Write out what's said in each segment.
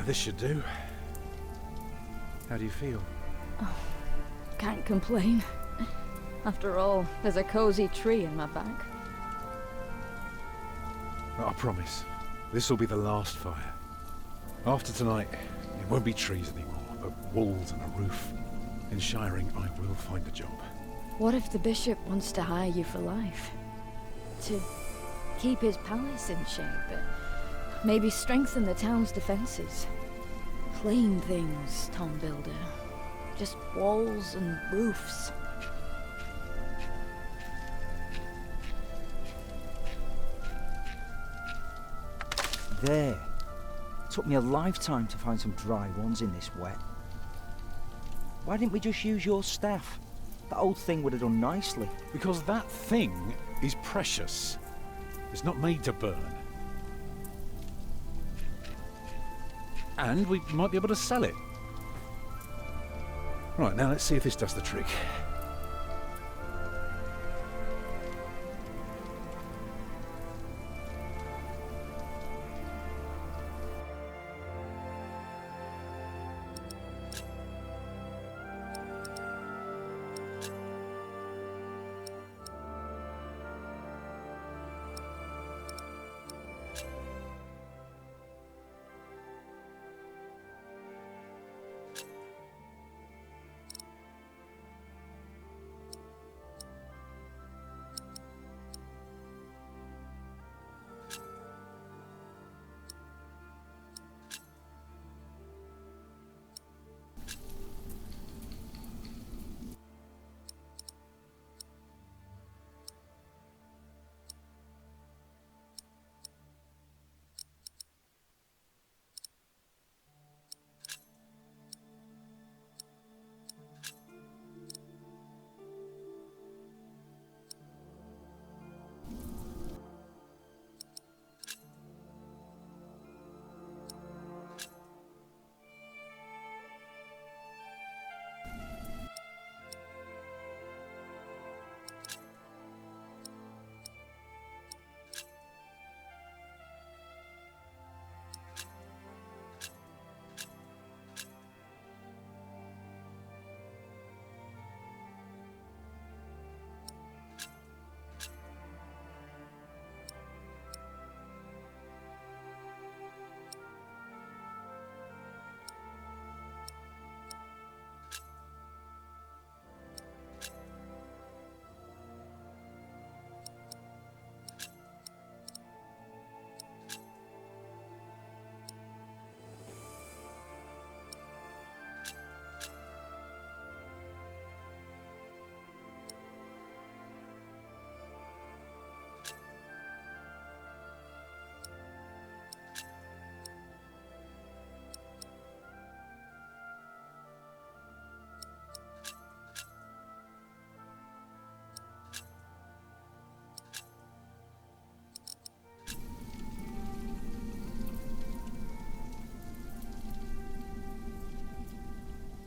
This should do. How do you feel? Can't complain. After all, there's a cozy tree in my back. I promise, this will be the last fire. After tonight, it won't be trees anymore, but walls and a roof. In shiring, I will find a job. What if the bishop wants to hire you for life? To keep his palace in shape, maybe strengthen the town's defenses. Plain things, Tom Builder. Just walls and roofs. There. Took me a lifetime to find some dry ones in this wet. Why didn't we just use your staff? That old thing would have done nicely. Because that thing is precious. It's not made to burn. And we might be able to sell it. Right, now let's see if this does the trick.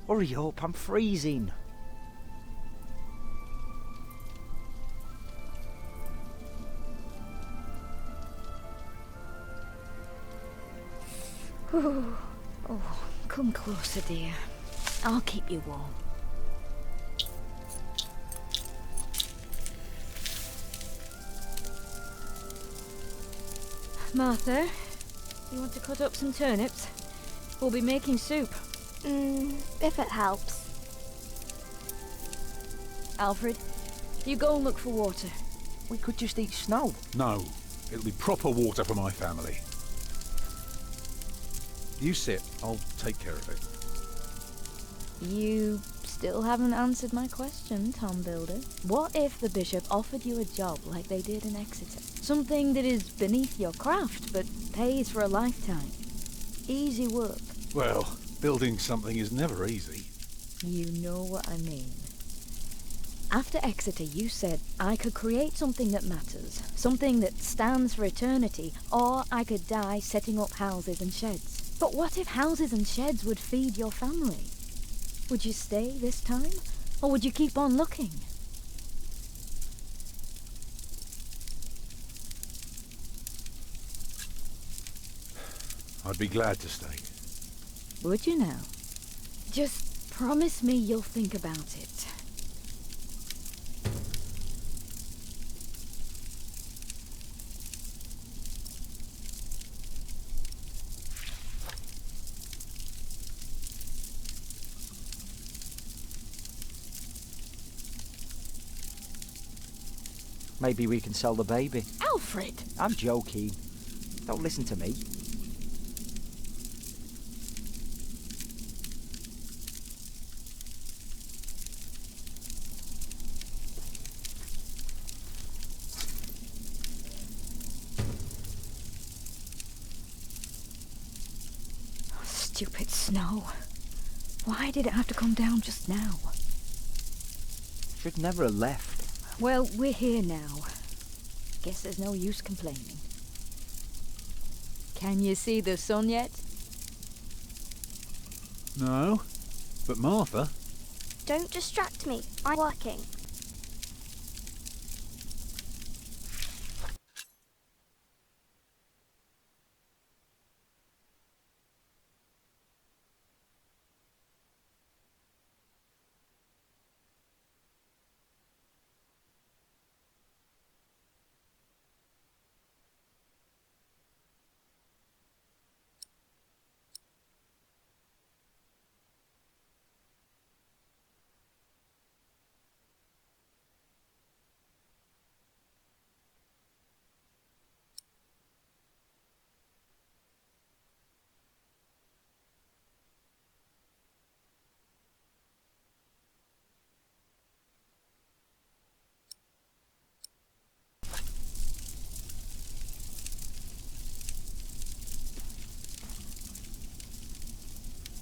Hurry up, I'm freezing. Oh, come closer, dear. I'll keep you warm. Martha, you want to cut up some turnips? We'll be making soup. If it helps. Alfred, you go and look for water. We could just eat snow. No, it'll be proper water for my family. You sit, I'll take care of it. You still haven't answered my question, Tom Builder. What if the bishop offered you a job like they did in Exeter? Something that is beneath your craft, but pays for a lifetime. Easy work. Well, building something is never easy. You know what I mean. After Exeter, you said I could create something that matters, something that stands for eternity, or I could die setting up houses and sheds. But what if houses and sheds would feed your family? Would you stay this time, or would you keep on looking? I'd be glad to stay. Would you now? Just promise me you'll think about it. Maybe we can sell the baby. Alfred! I'm joking. Don't listen to me. Stupid snow. Why did it have to come down just now? Should never have left. Well, we're here now. Guess there's no use complaining. Can you see the sun yet? No, but Martha. Don't distract me. I'm working.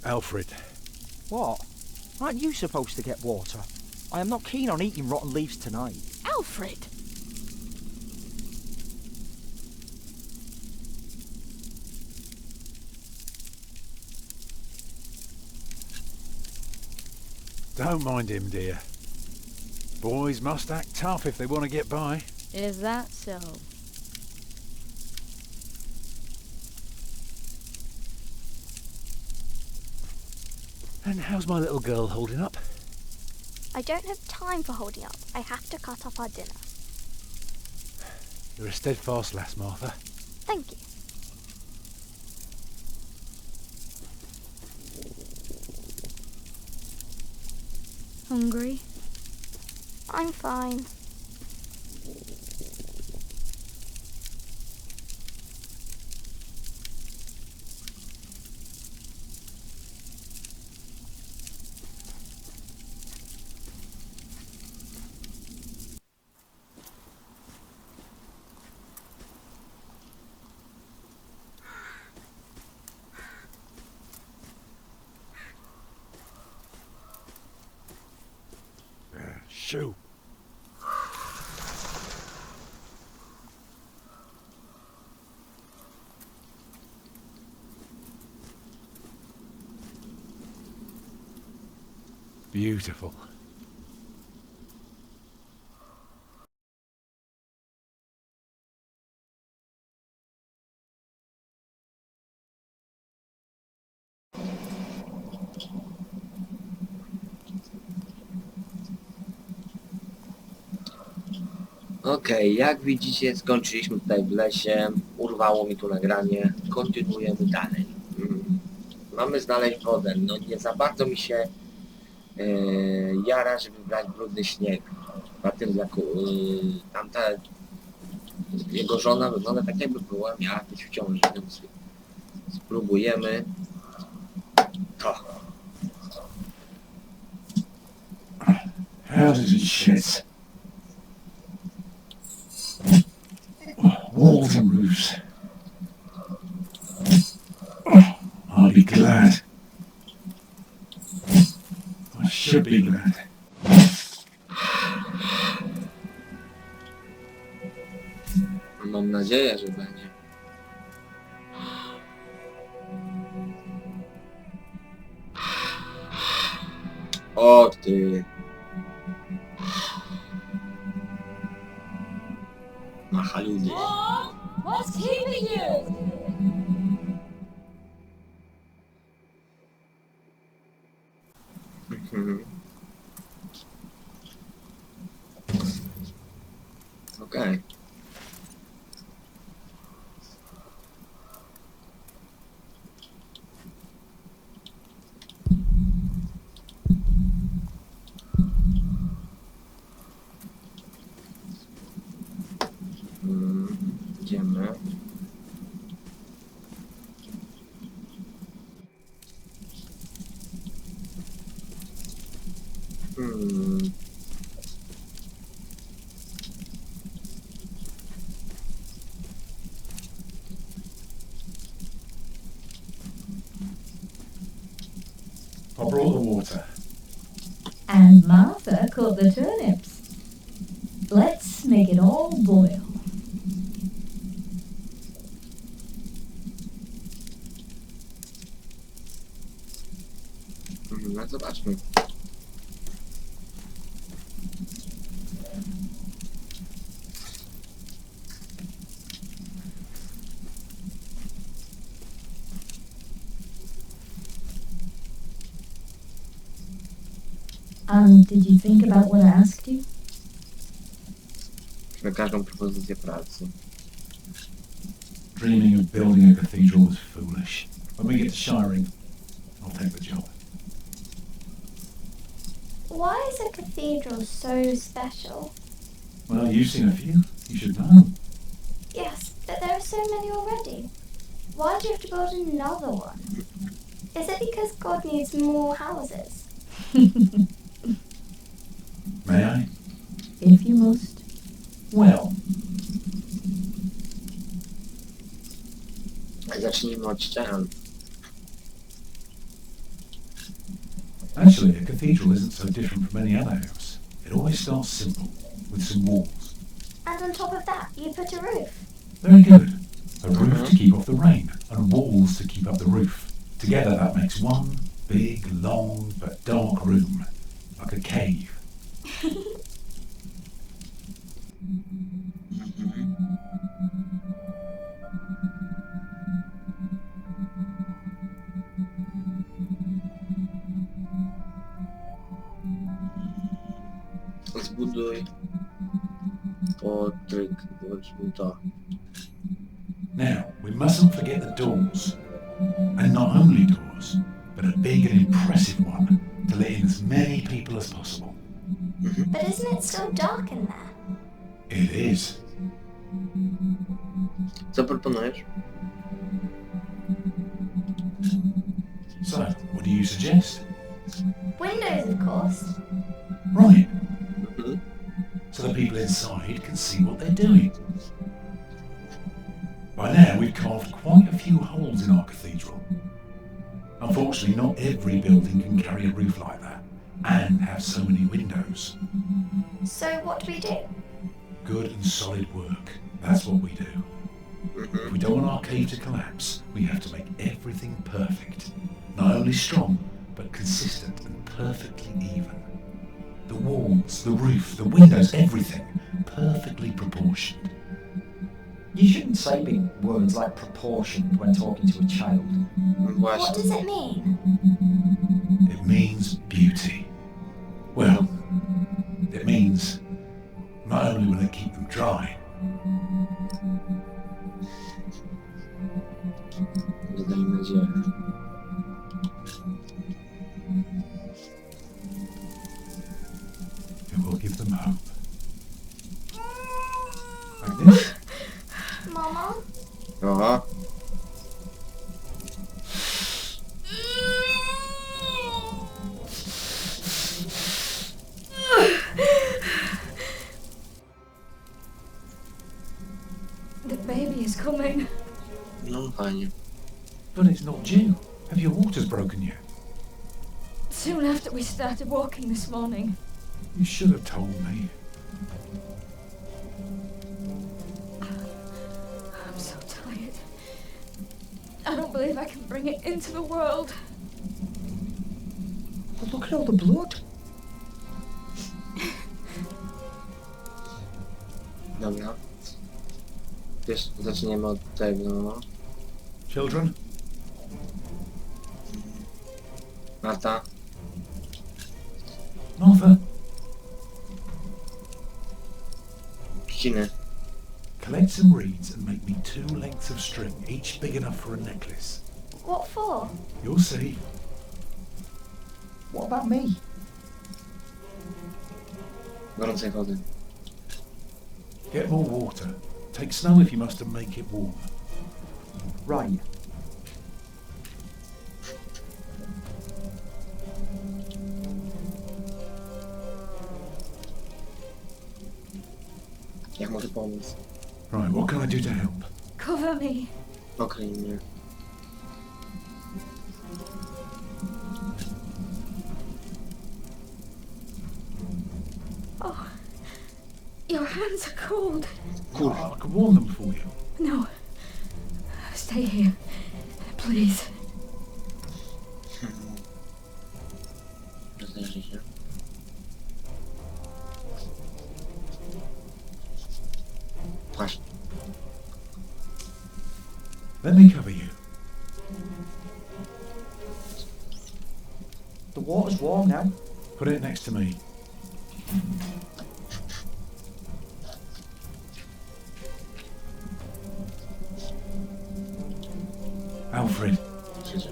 Alfred. What? Aren't you supposed to get water? I am not keen on eating rotten leaves tonight. Alfred! Don't mind him, dear. Boys must act tough if they want to get by. Is that so? And how's my little girl holding up? I don't have time for holding up. I have to cut up our dinner. You're a steadfast lass, Martha. Thank you. Hungry? I'm fine. Shoo. Beautiful. Okej, jak widzicie, skończyliśmy tutaj w lesie, urwało mi tu nagranie, kontynuujemy dalej. Mamy znaleźć wodę, no nie za bardzo mi się jara, żeby brać brudny śnieg. Na tym tamta jego żona wygląda tak, jakby miała być w ciąży, więc spróbujemy to. Houses and sheds. Walls and roofs. I'll be glad. I should be glad. Mam nadzieję, że będzie. O ty. Machaludy. What's keeping you? Mhm. Okej. Idziemy. I brought the water. And Martha cut the turnips. Let's make it all boil. No zobaczmy. Did you think about what I asked you? Na każdą propozycję pracy. Dreaming of building a cathedral was foolish. When we get to Shiring, I'll take the job. Why is a cathedral so special? Well, you've seen a few. You should know. Yes, but there are so many already. Why do you have to build another one? Is it because God needs more houses? May I? If you must. Well, Zacznijmy od ścian. actually, a cathedral isn't so different from any other house. It always starts simple, with some walls. And on top of that, you put a roof. Very good. A roof to keep off the rain, and walls to keep up the roof. Together that makes one big, long, but dark room, like a cave. Zbuduj potryk, zobaczmy to. Now, we mustn't forget the doors. And not only doors, but a big and impressive one to let in as many people as possible. But isn't it still dark in there? It is. Co proponujesz? So, what do you suggest? Windows, of course. Right, Mhm. so the people inside can see what they're doing. By now, we've carved quite a few holes in our cathedral. Unfortunately, not every building can carry a roof like that and have so many windows. So what do we do? Good and solid work. That's what we do. If we don't want our cave to collapse, we have to make everything perfect. Not only strong, but consistent and perfectly even. The walls, the roof, the windows, everything perfectly proportioned. You shouldn't say big words like proportioned when talking to a child. What Właśnie. does it mean? It means beauty. Well, it means not only will it keep them dry, Dajmy nadzieję. it will give them hope. Like this. Mama? Oho. The baby is coming. No fajnie. But it's not due. Have your waters broken yet? Soon after we started walking this morning. You should have told me. I'm so tired. I don't believe I can bring it into the world. But look at all the blood. Dobra. Wiesz, zaczniemy od tego. Children, Marta. Martha, Trzciny. collect some reeds and make me 2 lengths of string, each big enough for a necklace. What for? You'll see. What about me? Gorącej wody. Get more water. Take snow if you must and make it warm. Right. Jak może pomóc? Right, what can I do to help? Cover me. Okej, mnie. Oh, your hands are cold. I can warm them for you. No. Stay here. Please. Rozejrzyj się. Płaszcz. Let me cover you. The water's warm now. Put it next to me. Alfred, Krzyże.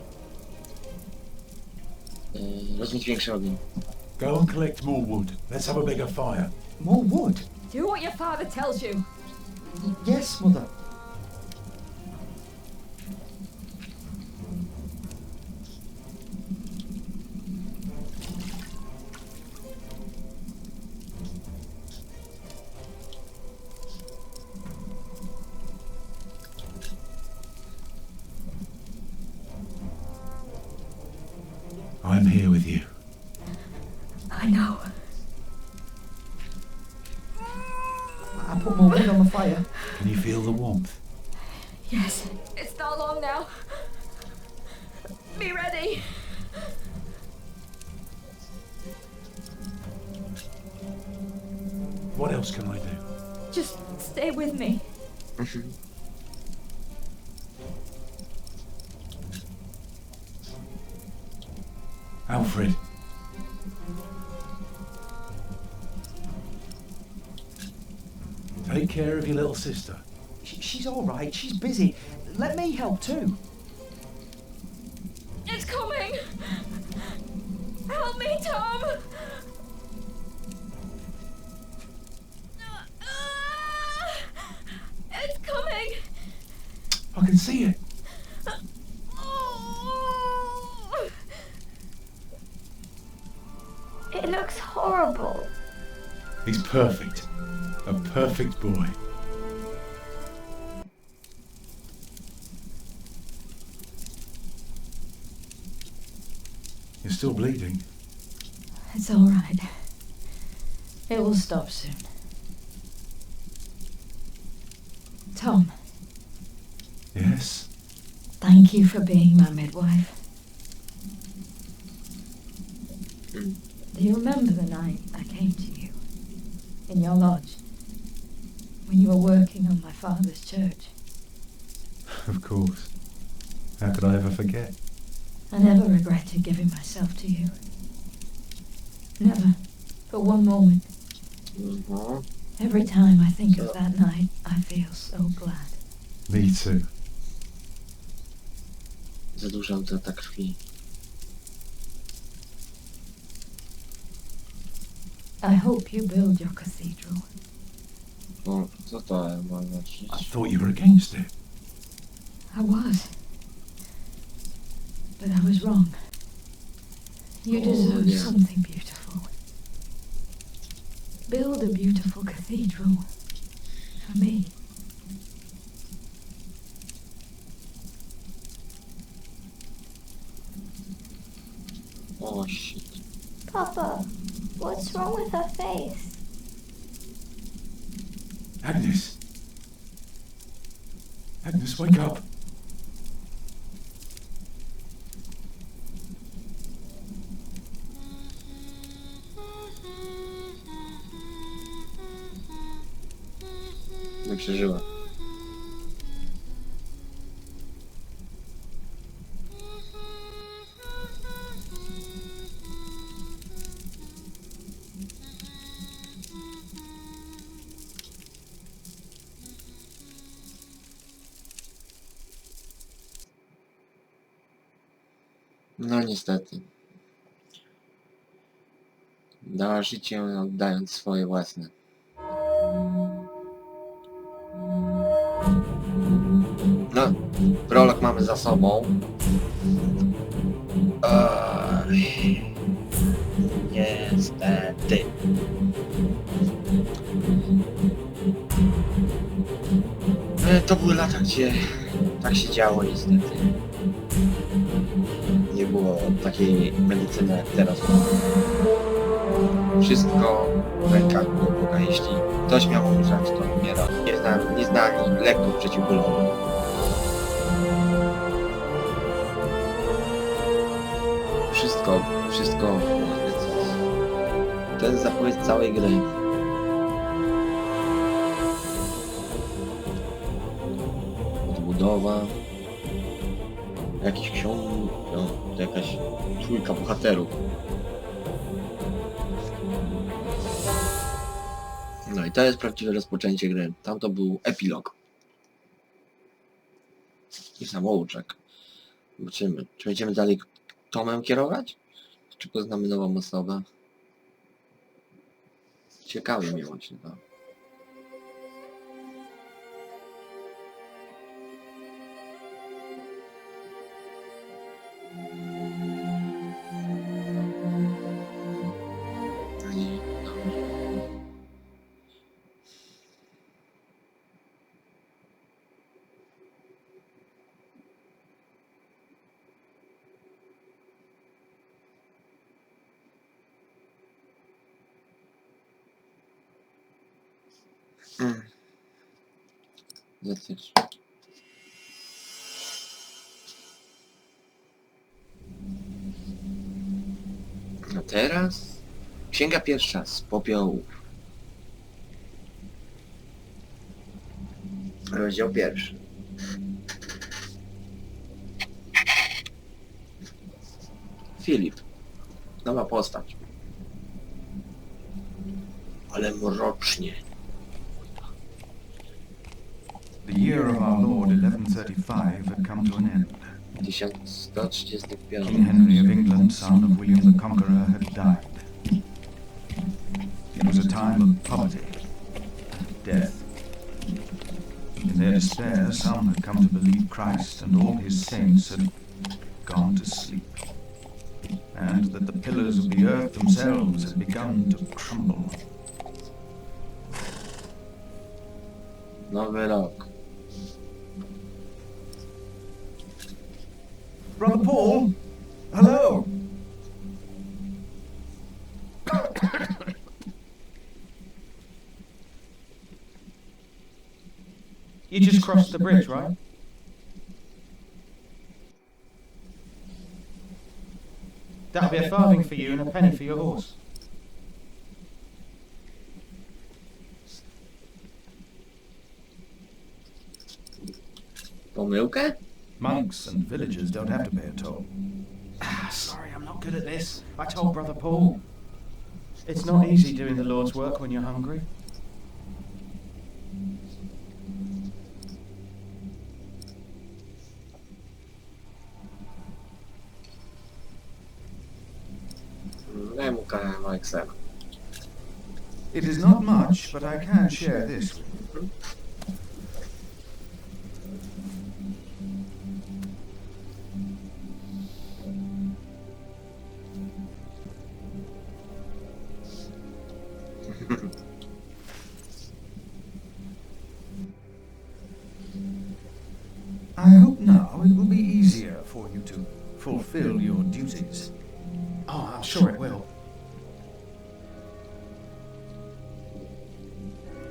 Rozmieć większy ogień. go and collect more wood. Let's have a bigger fire. More wood? Do what your father tells you. Yes, Mother. I'm here with you. I know. I put more wood on the fire. Can you feel the warmth? Yes. It's not long now. Be ready. What else can I do? Just stay with me. Alfred. Take care of your little sister. She's all right. She's busy. Let me help too. It's coming. Help me, Tom. It's coming. I can see it. It looks horrible. He's perfect. A perfect boy. You're still bleeding. It's all right. It will stop soon. Tom, Yes? thank you for being my midwife. Do you remember the night I came to you in your lodge when you were working on my father's church? Of course. How could I ever forget? I never regretted giving myself to you. Never. For one moment. No. Every time I think of that night, I feel so glad. Me too. Za duża utrata krwi. I hope you build your cathedral. O, co to ma znaczyć? I thought you were against it. I was. But I was wrong. You deserve yeah. something beautiful. Build a beautiful cathedral. For me. O, shit. Papa, what's wrong with her face? Agnes. Agnes, wake up. Nie przeżyła. No niestety. Dała życie, oddając swoje własne. No, prolog mamy za sobą. Niestety. To były lata, gdzie tak się działo niestety. Nie było takiej medycyny jak teraz. Wszystko w rękach Boga. Jeśli ktoś miał umrzeć, to umierał. Nie znali leków przeciwbólowych. Wszystko. To jest zapowiedź całej gry. Odbudowa. Jakiś ksiąg, no, to jakaś trójka bohaterów. No i to jest prawdziwe rozpoczęcie gry. Tam to był epilog. I samouczek. Zobaczymy, czy będziemy dalej Tomem kierować? Czy poznamy nową osobę? Ciekawie mnie właśnie to. Zacysz. A teraz Księga pierwsza z popiołów. Rozdział pierwszy. Filip. Nowa postać. Ale mrocznie. The year of our Lord 1135 had come to an end. 1135. King Henry of England, son of William the Conqueror, had died. It was a time of poverty and death. In their despair, some had come to believe Christ and all his saints had gone to sleep, and that the pillars of the earth themselves had begun to crumble. Nowy rok. Brother Paul, hello. You just crossed the bridge, right? That'll be a farthing for you and a penny for your horse. Pomyłkę? Monks and villagers don't have to pay a toll. Sorry, I'm not good at this. I told Brother Paul. It's not easy doing the Lord's work when you're hungry. Daj mu kawałek sera. It is not much, but I can share this with you. I hope now it will be easier for you to fulfill your duties. Oh, I'm sure it will.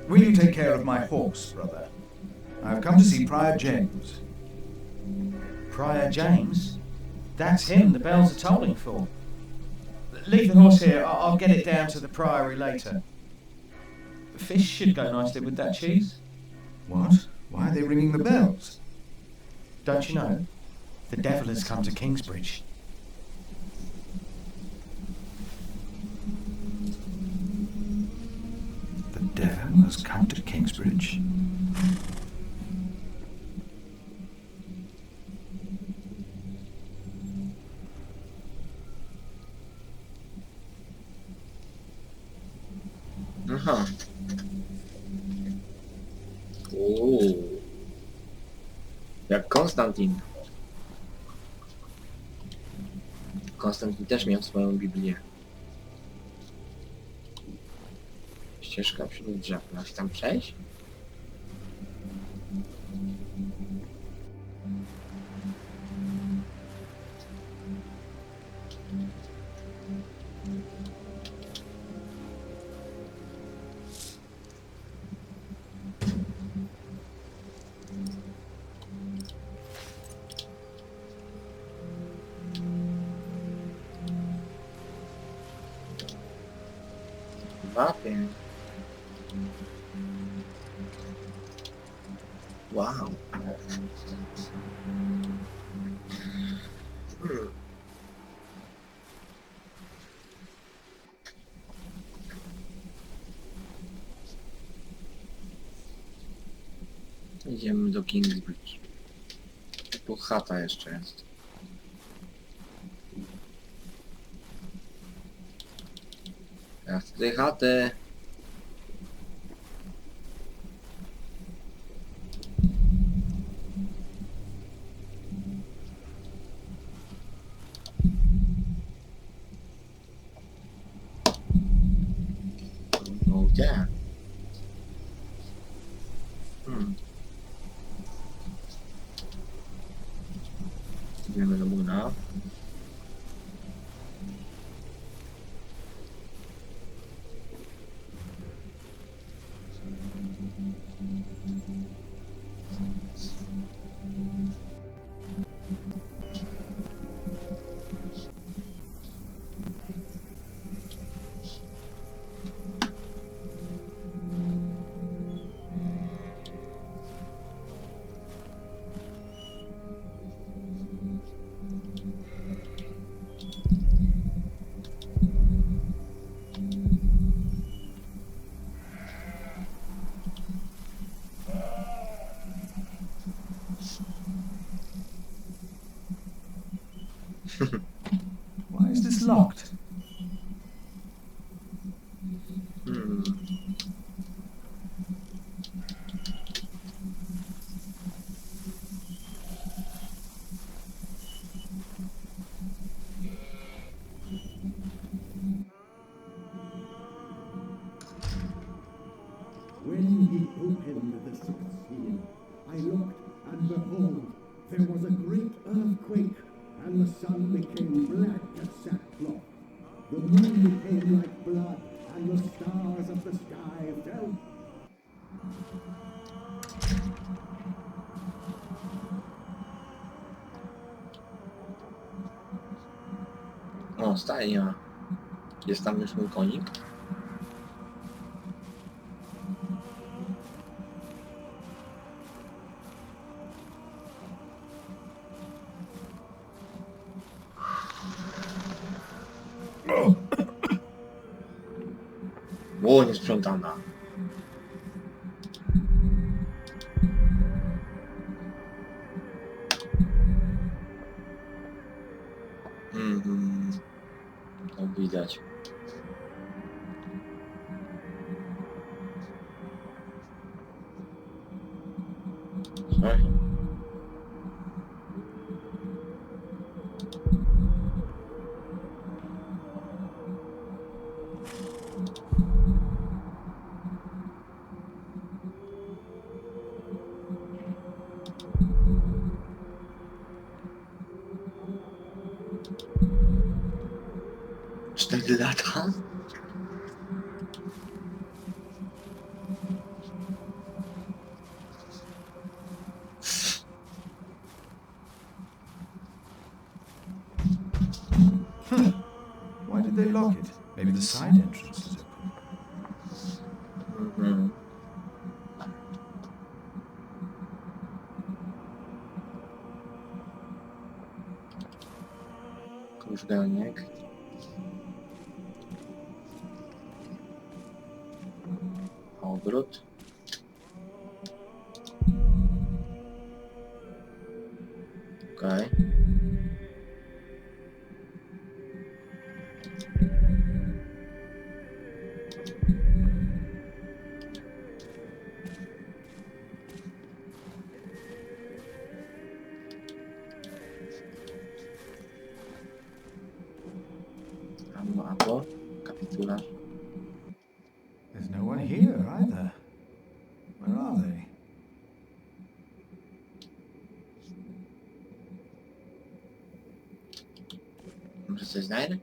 Will you take care of my horse, brother? I've come to see Prior James. Prior James? That's him the bells are tolling for. Leave the horse here. I'll get it down to the priory later. Fish should go nicely with that cheese. What? Why are they ringing the bells? Don't you know? The devil has come to Kingsbridge. The devil has come to Kingsbridge. Aha. Jak Konstantin. Konstantin też miał swoją Biblię. Ścieżka wśród drzew. Masz tam przejść? Wapień. Wow. Idziemy do Kingsbridge. Tu chata jeszcze jest. Ja chcę tej chaty. No gdzie? Idziemy do młyna. Why is this locked? When he opened the sixth seal, I looked, and behold, there was a great earthquake, and the sun became black as sackcloth. The moon became like blood, and the stars of the sky fell. O, stajnia. Jest tam już mój konik. O, niesprzątana. To widać. Trzech. Cztery lata? Why did they lock it? Maybe the side entrance is open. Krużganek. Obrót. Okej. Może coś znajdę?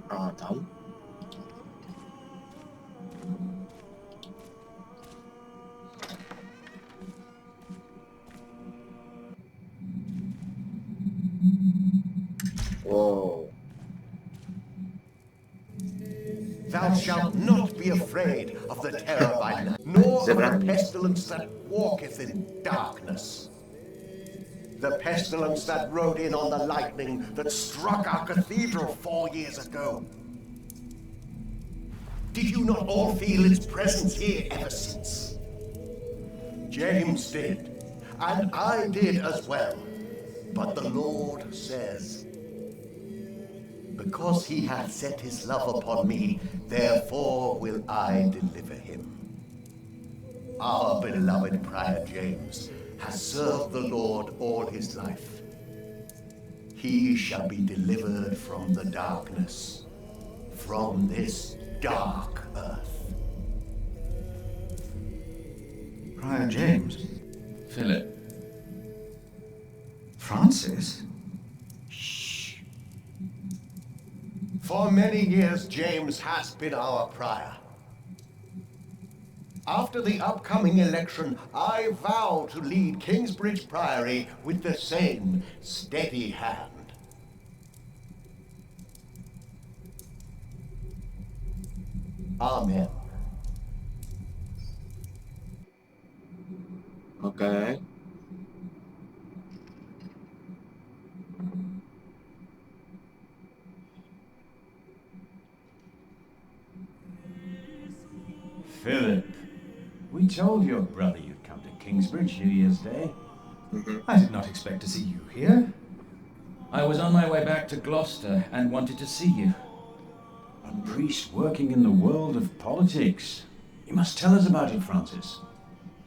A tam? Whoa. Thou shalt not be afraid of the terror by night, nor of the pestilence that walketh in darkness. The pestilence that rode in on the lightning that struck our cathedral 4 years ago. Did you not all feel its presence here ever since? James did, and I did as well. But the Lord says, because he hath set his love upon me, therefore will I deliver him. Our beloved Prior James has served the Lord all his life. He shall be delivered from the darkness, from this dark earth. Prior James? Philip. Francis? For many years, James has been our prior. After the upcoming election, I vow to lead Kingsbridge Priory with the same steady hand. Amen. Okay. Philip, we told your brother you'd come to Kingsbridge New Year's Day. I did not expect to see you here. I was on my way back to Gloucester and wanted to see you. A priest working in the world of politics. You must tell us about it, Francis.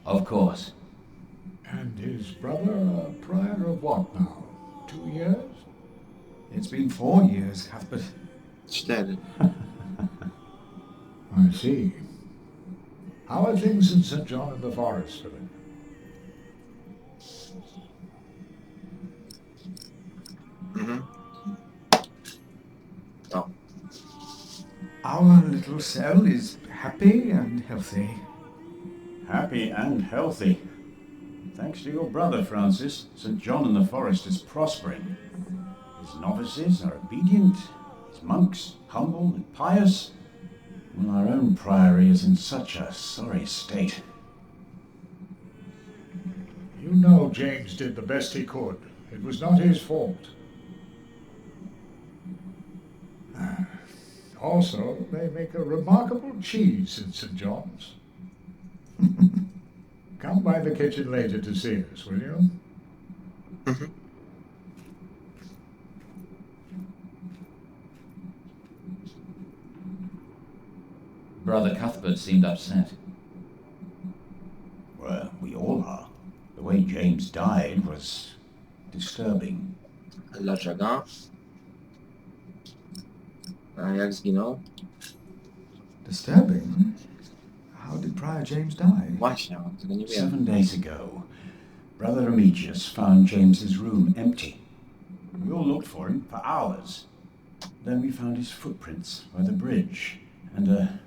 Of course. And his brother a prior of what now? 2 years? It's been 4 years, Cuthbert. 4. I see. How are things in St. John of the Forest, Philip? Oh. Our little cell is happy and healthy. Happy and healthy. Thanks to your brother, Francis, St. John in the Forest is prospering. His novices are obedient, his monks humble and pious, while our own priory is in such a sorry state. You know James did the best he could. It was not his fault. Also, they make a remarkable cheese in St. John's. Come by the kitchen later to see us, will you? Brother Cuthbert seemed upset. Well, we all are. The way James died was disturbing. Dlaczego? A jak zginął? Disturbing? How did Prior James die? Właśnie, tego nie wiem. 7 days ago, Brother Remigius found James's room empty. We all looked for him for hours. Then we found his footprints by the bridge and a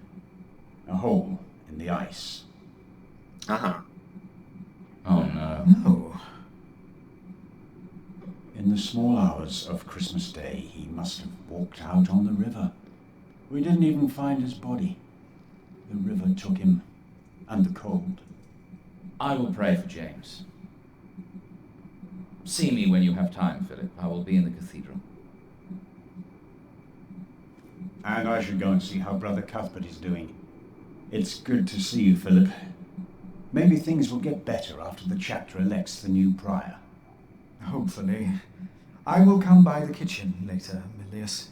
hole in the ice. Aha. Oh no. No. In the small hours of Christmas Day, he must have walked out on the river. We didn't even find his body. The river took him, and the cold. I will pray for James. See me when you have time, Philip. I will be in the cathedral. And I should go and see how Brother Cuthbert is doing. It's good to see you, Philip. Maybe things will get better after the chapter elects the new prior. Hopefully. I will come by the kitchen later, Milius.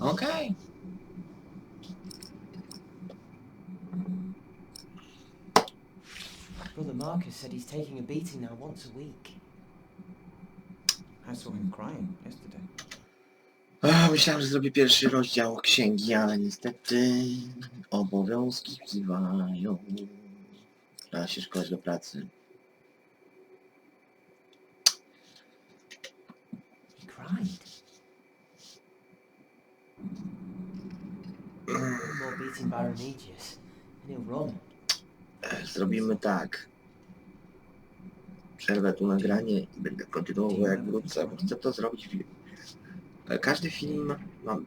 Okay. Brother Marcus said he's taking a beating now once a week. I saw him crying yesterday. Myślałem, że zrobię pierwszy rozdział księgi, ale niestety obowiązki wzywają. Trzeba się szkolać do pracy. He cried. One more beating by Remigius, and he'll run. Zrobimy tak. Przerwę tu nagranie i będę kontynuował jak wrócę, bo chcę to zrobić. Każdy film ma,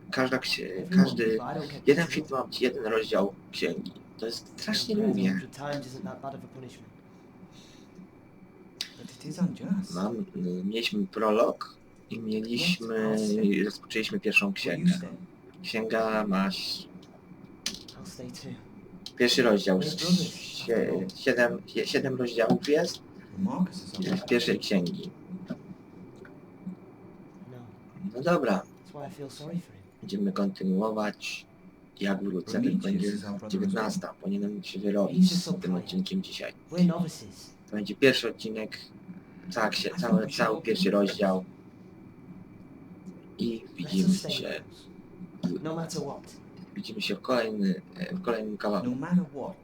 jeden film ma być jeden rozdział księgi. To jest strasznie długie. Mieliśmy prolog i rozpoczęliśmy pierwszą księgę. Księga ma pierwszy rozdział, 7 rozdziałów jest w pierwszej księgi. No dobra, będziemy kontynuować. Jak wrócę, to będzie 19. Powinienem się wyrobić z tym odcinkiem dzisiaj. To będzie pierwszy odcinek, cały pierwszy rozdział. I widzimy się. Widzimy się w kolejnym kawałku.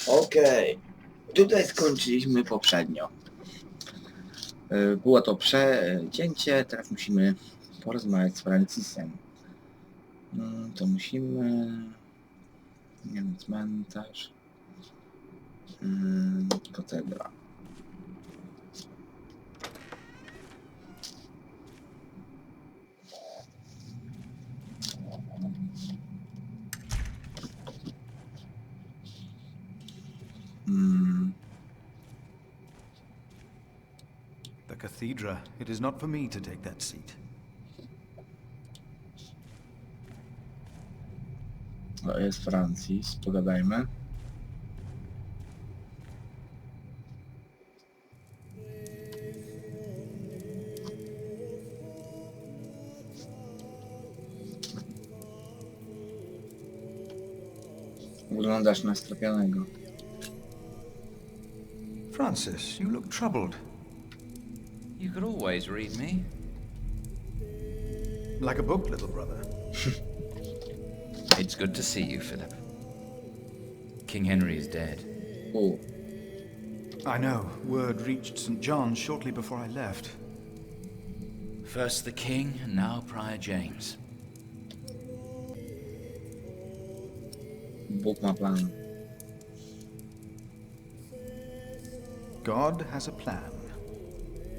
Okej. Tutaj skończyliśmy poprzednio. Było to przecięcie, teraz musimy porozmawiać z Francisem. To musimy... Nie wiem, cmentarz. Katedra. The cathedra. It is not for me to take that seat. No, jest Francis, pogadajmy. Wyglądasz na strapionego. Francis, you look troubled. You could always read me. Like a book, little brother. It's good to see you, Philip. King Henry is dead. Oh. I know. Word reached St. John's shortly before I left. First the king, and now Prior James. Bóg ma plan. God has a plan.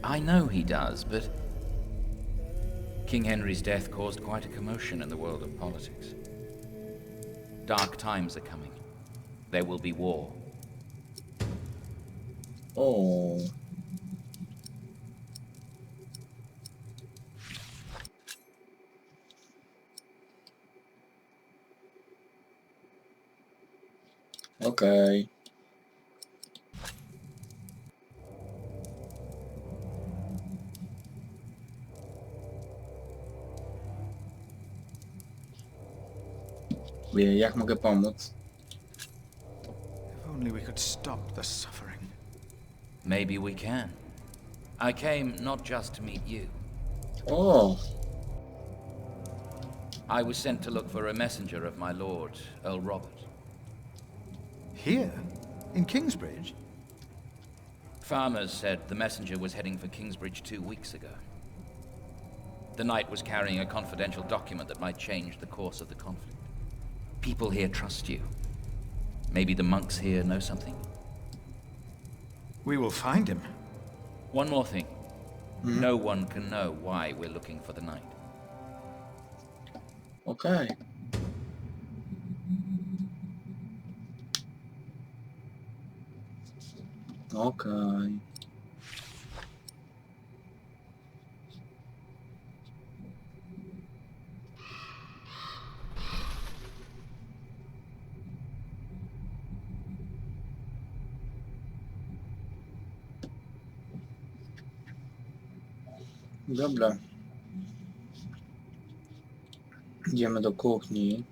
I know he does, but King Henry's death caused quite a commotion in the world of politics. Dark times are coming. There will be war. Oh. Okay. Jak mogę pomóc? If only we could stop the suffering. Maybe we can. I came not just to meet you. Oh. I was sent to look for a messenger of my lord, Earl Robert. Here? In Kingsbridge? Farmers said the messenger was heading for Kingsbridge 2 weeks ago. The knight was carrying a confidential document that might change the course of the conflict. People here trust you. Maybe the monks here know something. We will find him. One more thing. No one can know why we're looking for the knight. Okay. Okay. Dobra. Idziemy do kuchni.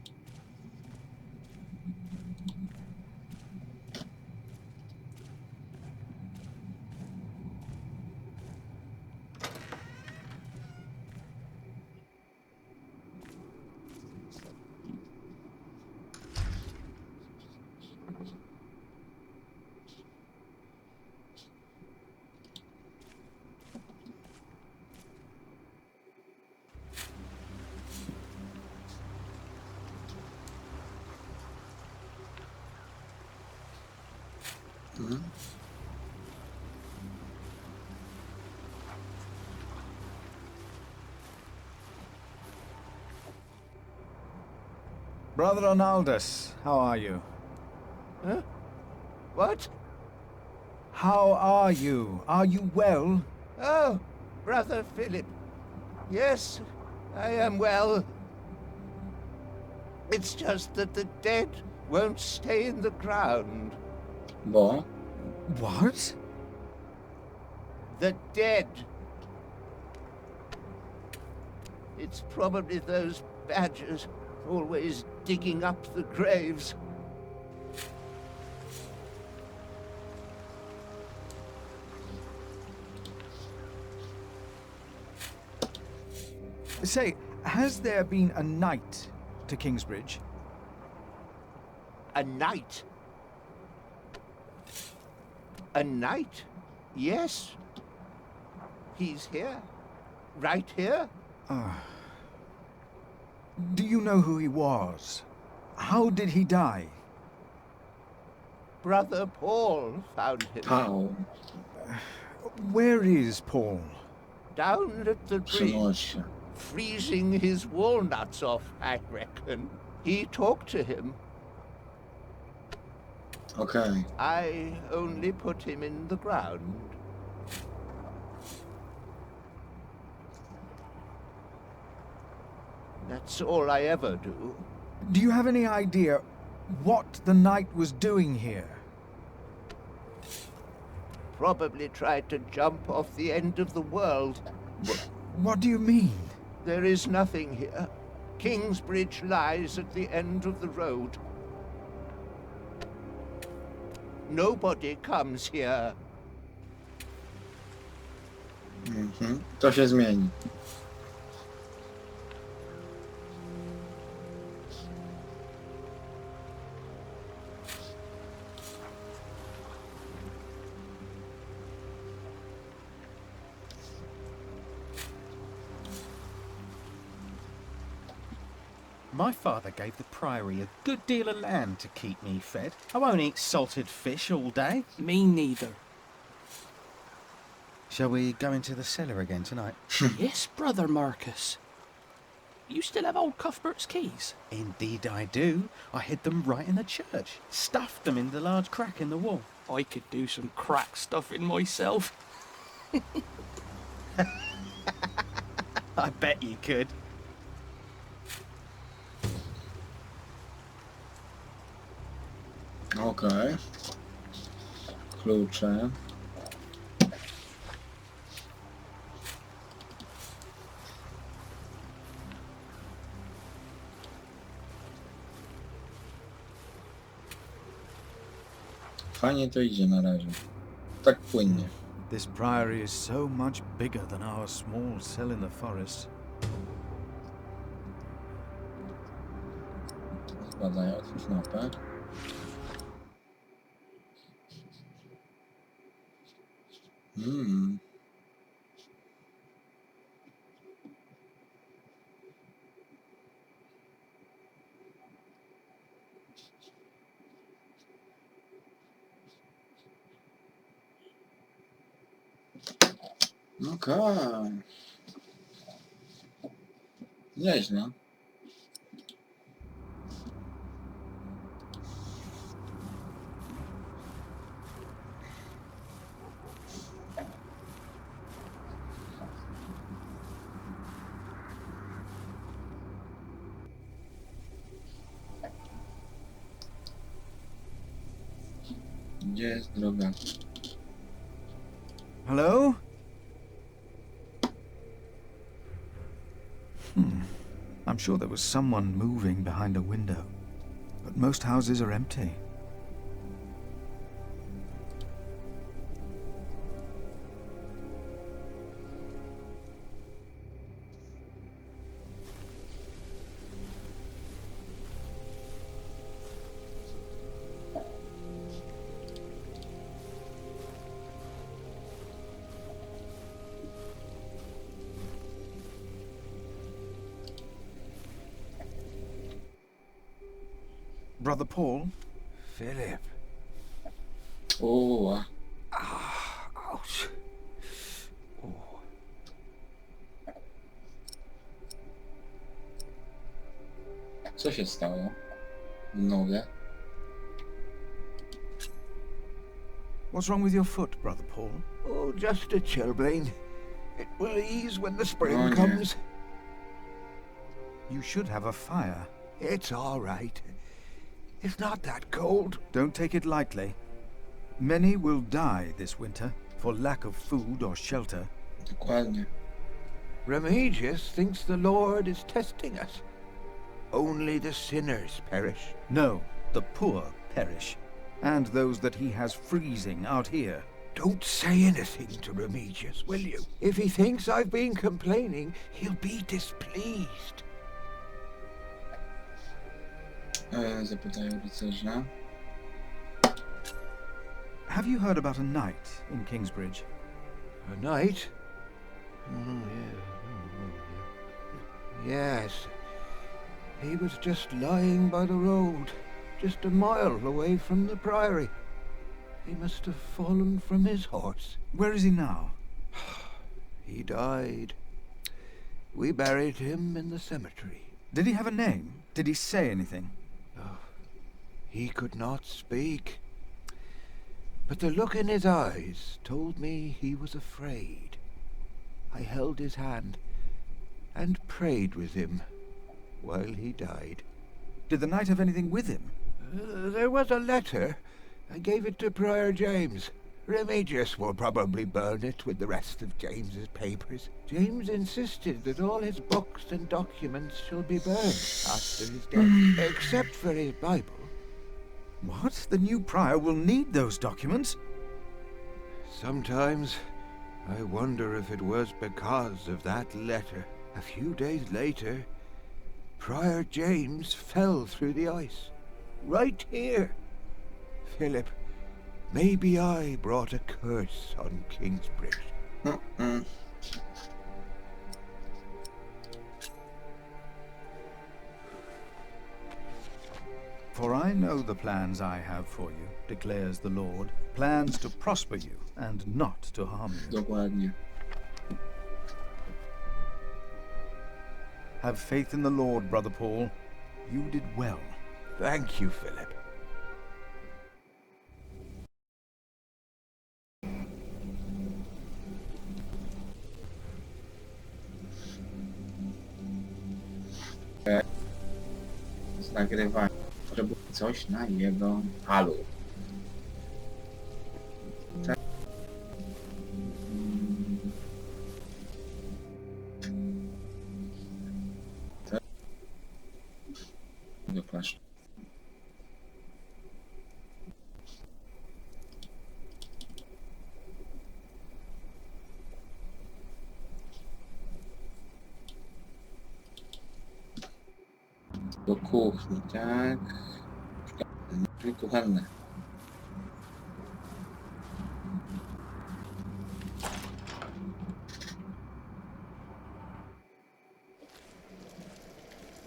Brother Ronaldus, how are you? Huh? What? How are you? Are you well? Oh, Brother Philip. Yes, I am well. It's just that the dead won't stay in the ground. Bo? What? The dead. It's probably those badgers always digging up the graves. Say, has there been a knight to Kingsbridge? A knight? A knight? Yes. He's here. Right here. Do you know who he was? How did he die? Brother Paul found him. How? Where is Paul? Down at the bridge. Freezing his walnuts off, I reckon. He talked to him. Okay. I only put him in the ground. That's all I ever do. Do you have any idea what the knight was doing here? Probably tried to jump off the end of the world. What do you mean? There is nothing here. Kingsbridge lies at the end of the road. Nobody comes here. To się zmieni. My father gave the priory a good deal of land to keep me fed. I won't eat salted fish all day. Me neither. Shall we go into the cellar again tonight? Yes, Brother Marcus. You still have old Cuthbert's keys? Indeed I do. I hid them right in the church. Stuffed them in the large crack in the wall. I could do some crack stuffing myself. I bet you could. Okej. Klucze. Fajnie to idzie na razie. Tak płynnie. This priory is so much bigger than our small cell in the forest. Składają otwórz mapę. Okej. Nieźle. Gdzie jest droga? Hello? I'm sure there was someone moving behind a window, but most houses are empty. Brother Paul? Philip. O, Ouch. co się stało? Nogę? What's wrong with your foot, Brother Paul? Oh, just a chilblain. It will ease when the spring Oh, yeah. comes. You should have a fire. It's all right. It's not that cold. Don't take it lightly. Many will die this winter for lack of food or shelter. Dokładnie. Remigius thinks the Lord is testing us. Only the sinners perish. No, the poor perish, and those that he has freezing out here. Don't say anything to Remigius, will you? If he thinks I've been complaining, he'll be displeased. Zapytają rycerza. Have you heard about a knight in Kingsbridge? A knight? Oh, yeah. Yes. He was just lying by the road, just a mile away from the priory. He must have fallen from his horse. Where is he now? He died. We buried him in the cemetery. Did he have a name? Did he say anything? Oh, he could not speak. But the look in his eyes told me he was afraid. I held his hand and prayed with him while he died. Did the knight have anything with him? There was a letter. I gave it to Prior James. Remigius will probably burn it with the rest of James's papers. James insisted that all his books and documents shall be burned after his death, except for his Bible. What? The new prior will need those documents? Sometimes I wonder if it was because of that letter. A few days later, Prior James fell through the ice. Right here. Philip, maybe I brought a curse on Kingsbridge. For I know the plans I have for you, declares the Lord, plans to prosper you and not to harm you. Dokładnie. Have faith in the Lord, Brother Paul. You did well. Thank you, Philip. Z nagrywania. Potrzebuję coś na jego halu. Tak. Tak. Do klasztoru. Do kuchni, tak. Drzwi kuchenne.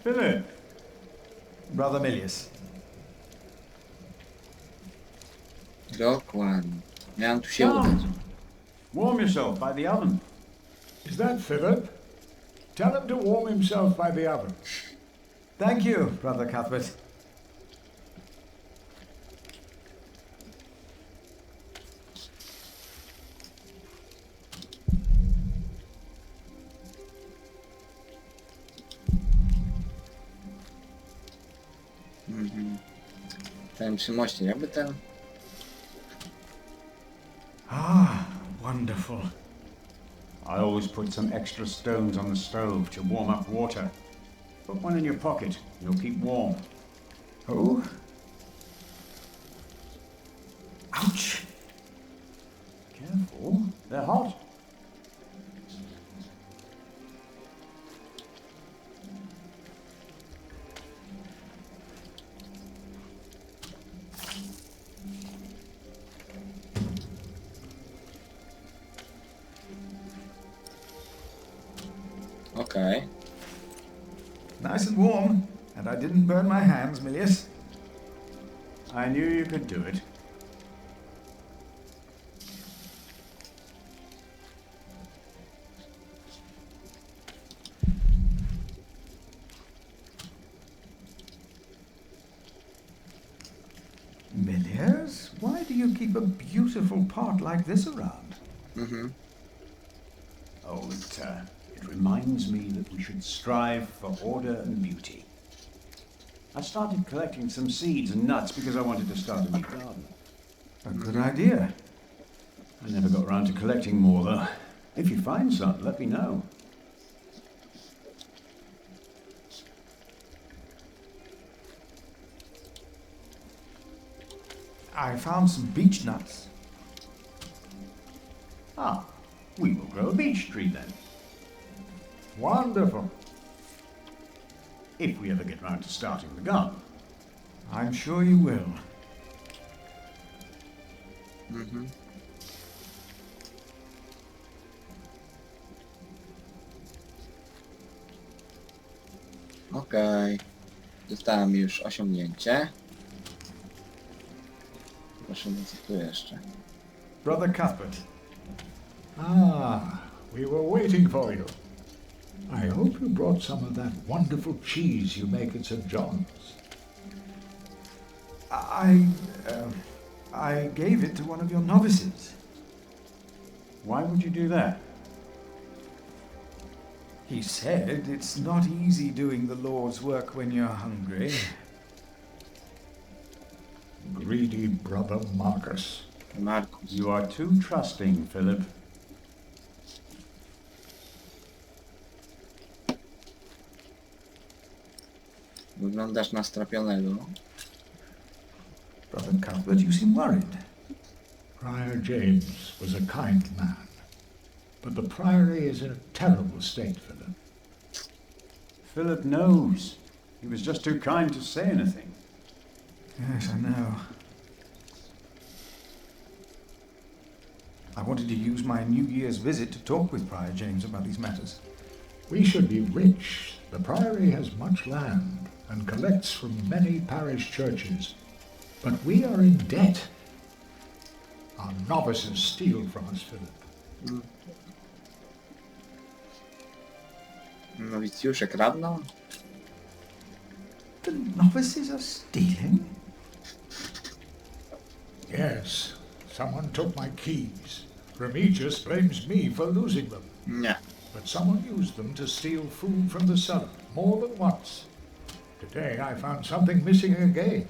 Philip! Brother Milius. Dokładnie. Miałem tu się udać. Warm yourself by the oven. Is that Philip? Tell him to warm himself by the oven. Thank you, Brother Cuthbert. Ten przy moście, jakby ten... Ah, wonderful. I always put some extra stones on the stove to warm up water. Put one in your pocket. You'll keep warm. Oh? Ouch! Careful. They're hot. Okej. Nice and warm, and I didn't burn my hands, Milius. I knew you could do it. Milius, why do you keep a beautiful pot like this around? Oh, it reminds me that we should strive for order and beauty. I started collecting some seeds and nuts because I wanted to start a new garden. A good idea. I never got around to collecting more, though. If you find some, let me know. I found some beech nuts. Ah, we will grow a beech tree then. Wonderful. If we ever get round to starting the garden. I'm sure you will. Okej. Dostałem już osiągnięcie. Proszę, co tu jeszcze? Brother Cuthbert. Ah, we were waiting for you. I hope you brought some of that wonderful cheese you make at St. John's. I gave it to one of your novices. Why would you do that? He said it's not easy doing the Lord's work when you're hungry. Greedy brother Marcus. Markus. You are too trusting, Philip. Wyglądasz na strapionego. Brother Cuthbert, you seem worried. Prior James was a kind man, but the priory is in a terrible state, Philip. Philip knows. He was just too kind to say anything. Yes, I know. I wanted to use my New Year's visit to talk with Prior James about these matters. We should be rich. The priory has much land and collects from many parish churches, but we are in debt. Our novices steal from us, Philip. Nowicjusze kradną? The novices are stealing? Yes, someone took my keys. Remigius blames me for losing them. Nie. But someone used them to steal food from the cellar, more than once. Today I found something missing again.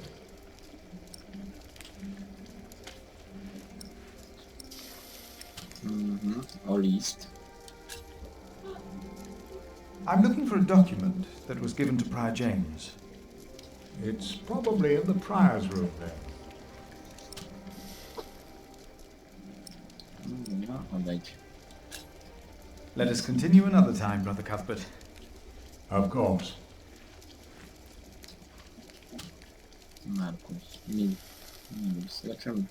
O list. I'm looking for a document that was given to Prior James. It's probably in the prior's room then. No, odejdź. Let us continue another time, Brother Cuthbert. Of course. Markus. Minus. Zobaczymy.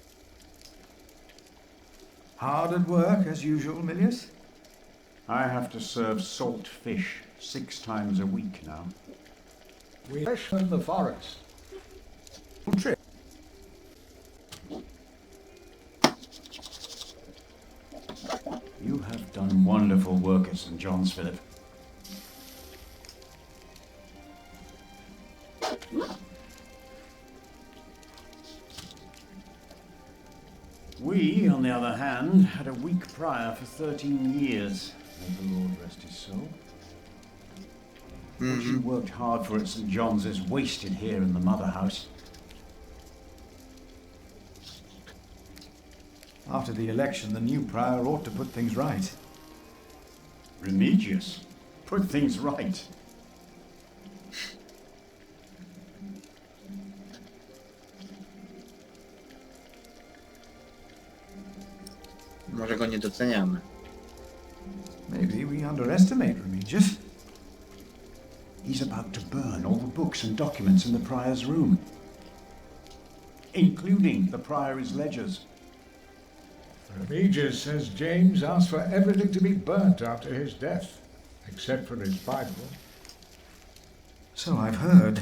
Hard at work, as usual, Milius? I have to serve salt fish 6 times a week now. We fish in the forest. Trip. You have done wonderful work at St. John's, Philip. We, on the other hand, had a weak prior for 13 years. May the Lord rest his soul. What you worked hard for at St. John's is wasted here in the mother house. After the election, the new prior ought to put things right. Remigius, put things right. Może go nie doceniamy. Maybe we underestimate Remigius. He's about to burn all the books and documents in the prior's room, including the priory's ledgers. Remigius says James asked for everything to be burnt after his death, except for his Bible. So I've heard.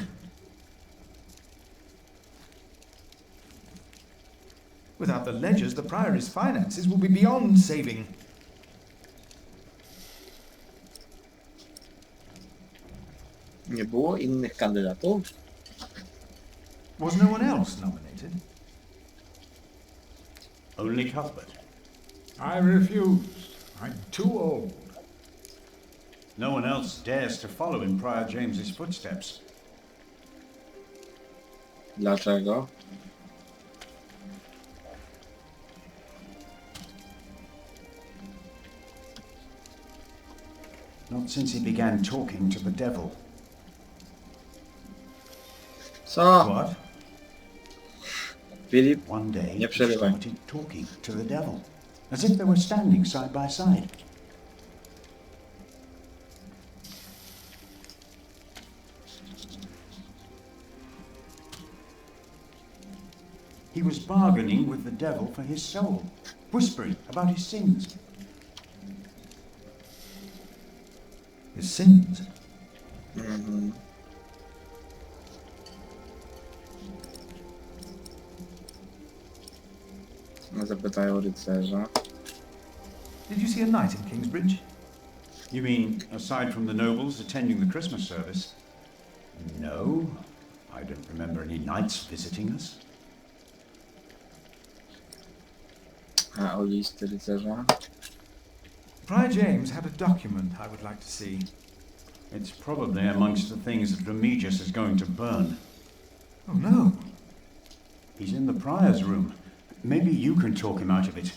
Without the ledgers, the priory's finances will be beyond saving. Nie było innych kandydatów? Was no one else nominated? Only Cuthbert. I refused. I'm too old. No one else dares to follow in Prior James's footsteps. Dlaczego? Not since he began talking to the devil. Co? What? Filip, One day nie he przerywaj. started talking to the devil, as if they were standing side by side. He was bargaining with the devil for his soul, whispering about his sins. His sins? Mhm. Zapytają rycerza. Did you see a knight in Kingsbridge? You mean, aside from the nobles attending the Christmas service? No, I don't remember any knights visiting us. A o list rycerza? Prior James had a document I would like to see. It's probably amongst the things that Remigius is going to burn. Oh no. He's in the prior's room. Maybe you can talk him out of it.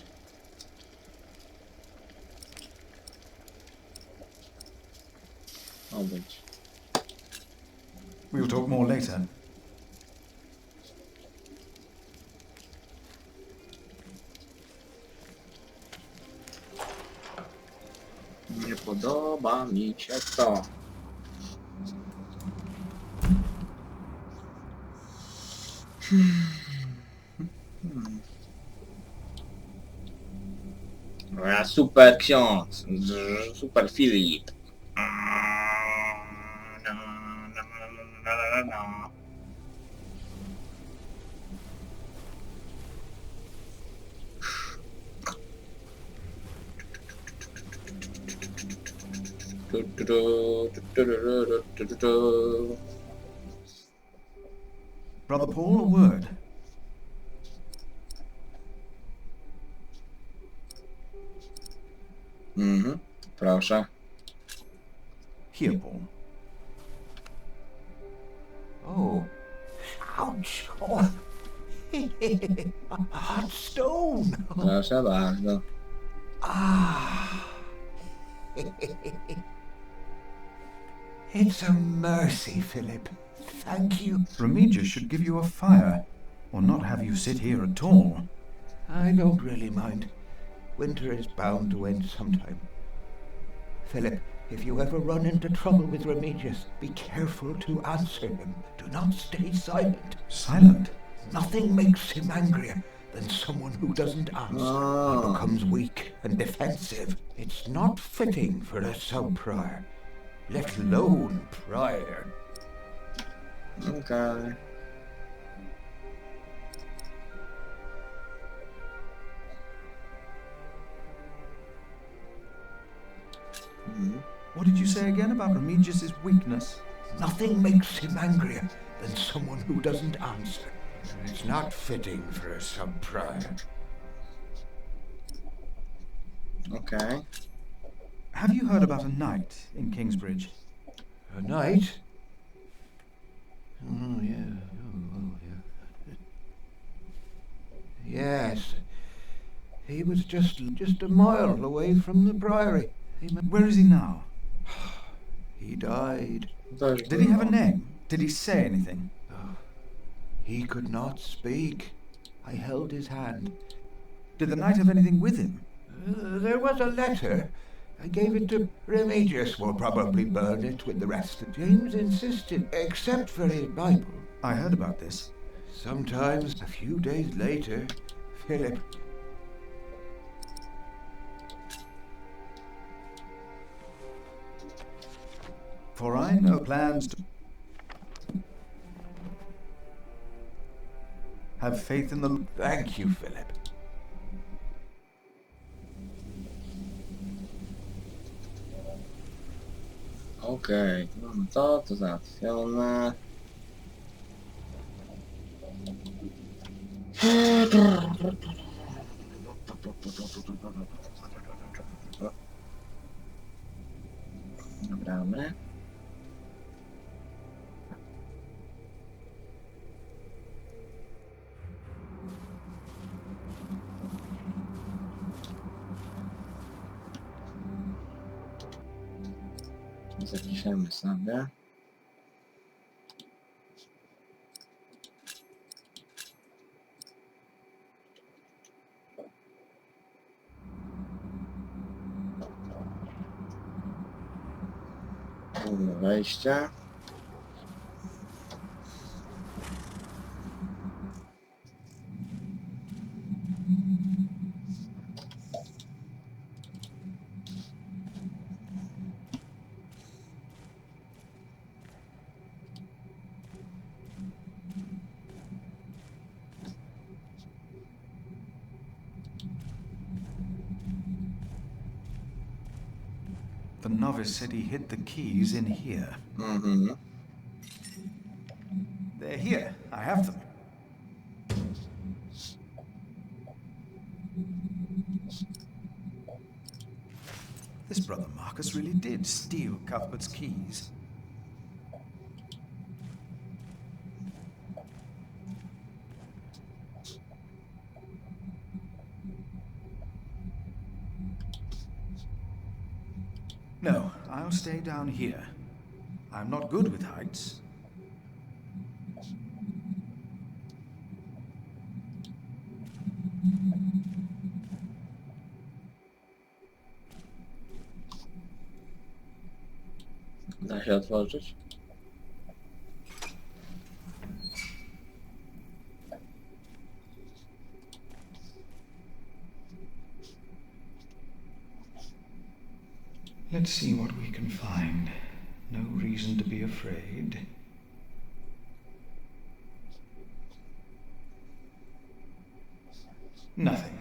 Odejdź. We'll talk more later. Nie podoba mi się to. A, super ksiądz. Super Filip. Brother Paul, a word. Mhm, proszę. Here, Paul. Oh. Ouch. Oh. A hot stone. Proszę bardzo. Ah. It's a mercy, Philip. Thank you. Remigius should give you a fire, or not have you sit here at all. I don't really mind. Winter is bound to end sometime. Philip, if you ever run into trouble with Remigius, be careful to answer him. Do not stay silent. Silent? Nothing makes him angrier than someone who doesn't answer. He becomes weak and defensive. It's not fitting for a sub-prior, let alone prior. Okay. What did you say again about Remigius's weakness? Nothing makes him angrier than someone who doesn't answer. It's not fitting for a sub-prior. Okay. Have you heard about a knight in Kingsbridge? A knight? Oh, yeah. Oh, yeah. Yes. He was just a mile away from the priory. Where is he now? He died. Did he have a name? Did he say anything? Oh, he could not speak. I held his hand. Did the knight have anything with him? There was a letter. I gave it to Remigius, will probably burn it with the rest. James insisted, except for his Bible. I heard about this. Sometimes, a few days later, Philip... For I know plans to have faith in the... Thank you, Philip. Okej, mamy to załatwione. Dobramy. Zapiszemy sobie. Wejście. The novice said he hid the keys in here. Mhm. They're here. I have them. This brother Marcus really did steal Cuthbert's keys. No, I'll stay down here. I'm not good with heights. Da się otworzyć? Let's see what we can find. No reason to be afraid. Nothing.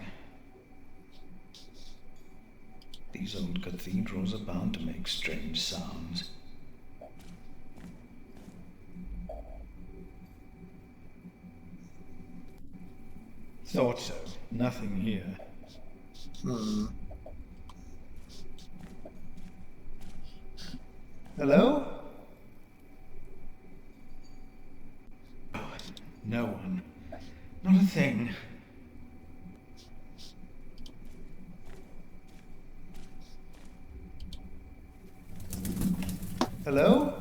These old cathedrals are bound to make strange sounds. Thought so. Nothing here. Hello? Oh, no one. Not a thing. Hello?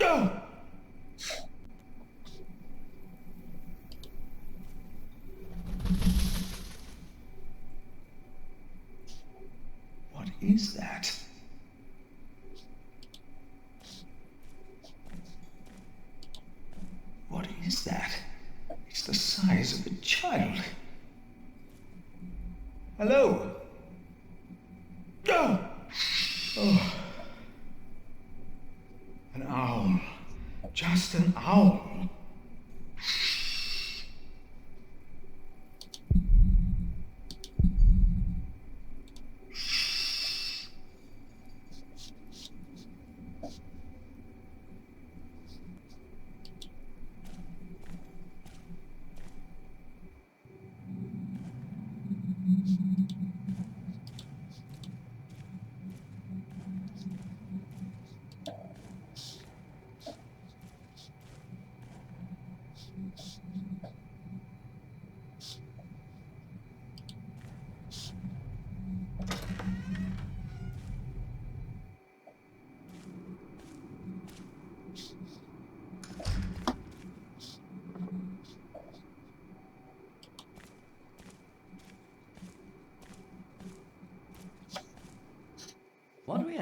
Oh! What is that? What is that? It's the size of a child. Hello? Oh! Oh. An owl. Just an owl.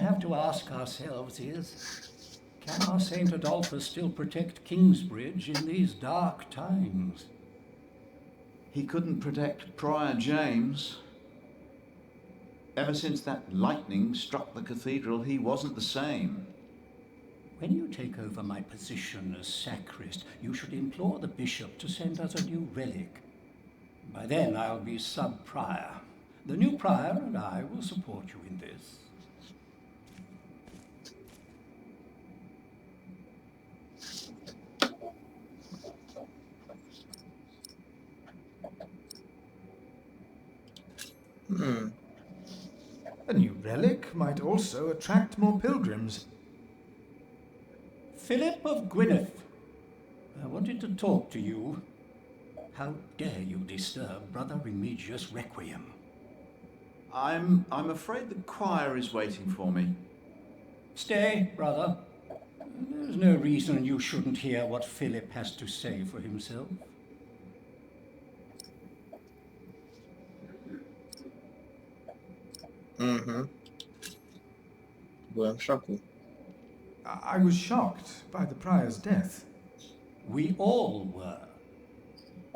have to ask ourselves is, can our St. Adolphus still protect Kingsbridge in these dark times? He couldn't protect Prior James. Ever since that lightning struck the cathedral, he wasn't the same. When you take over my position as sacrist, you should implore the bishop to send us a new relic. By then I'll be sub-prior. The new prior and I will support you in this. A new relic might also attract more pilgrims. Philip of Gwynedd, I wanted to talk to you. How dare you disturb Brother Remigius' requiem? I'm afraid the choir is waiting for me. Stay, brother. There's no reason you shouldn't hear what Philip has to say for himself. Byłem w szoku. I was shocked by the prior's death. We all were.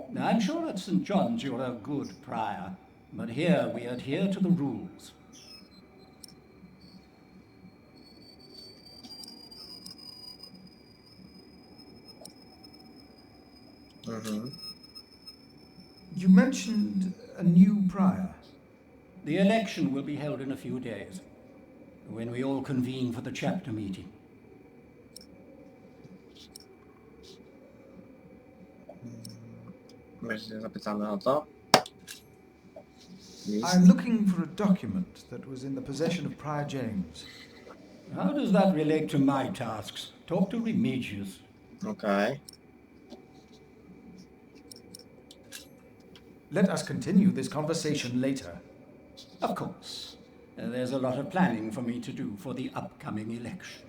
Now, I'm sure at St. John's you're a good prior, but here we adhere to the rules. You mentioned a new prior. The election will be held in a few days, when we all convene for the chapter meeting. Zapytamy o to. I'm looking for a document that was in the possession of Prior James. How does that relate to my tasks? Talk to Remigius. Okay. Let us continue this conversation later. Of course. There's a lot of planning for me to do for the upcoming election.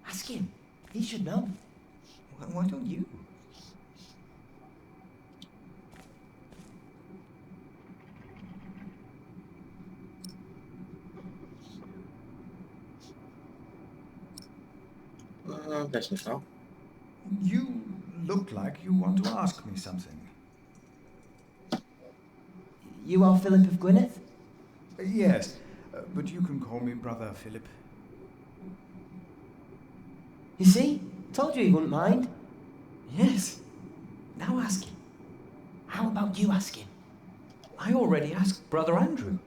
Ask him. He should know. Why don't you? Weźmy to. You look like you want to ask me something. You are Philip of Gwynedd? Yes, but you can call me Brother Philip. You see? Told you he wouldn't mind. Yes. Now ask him. How about you ask him? I already asked Brother Andrew.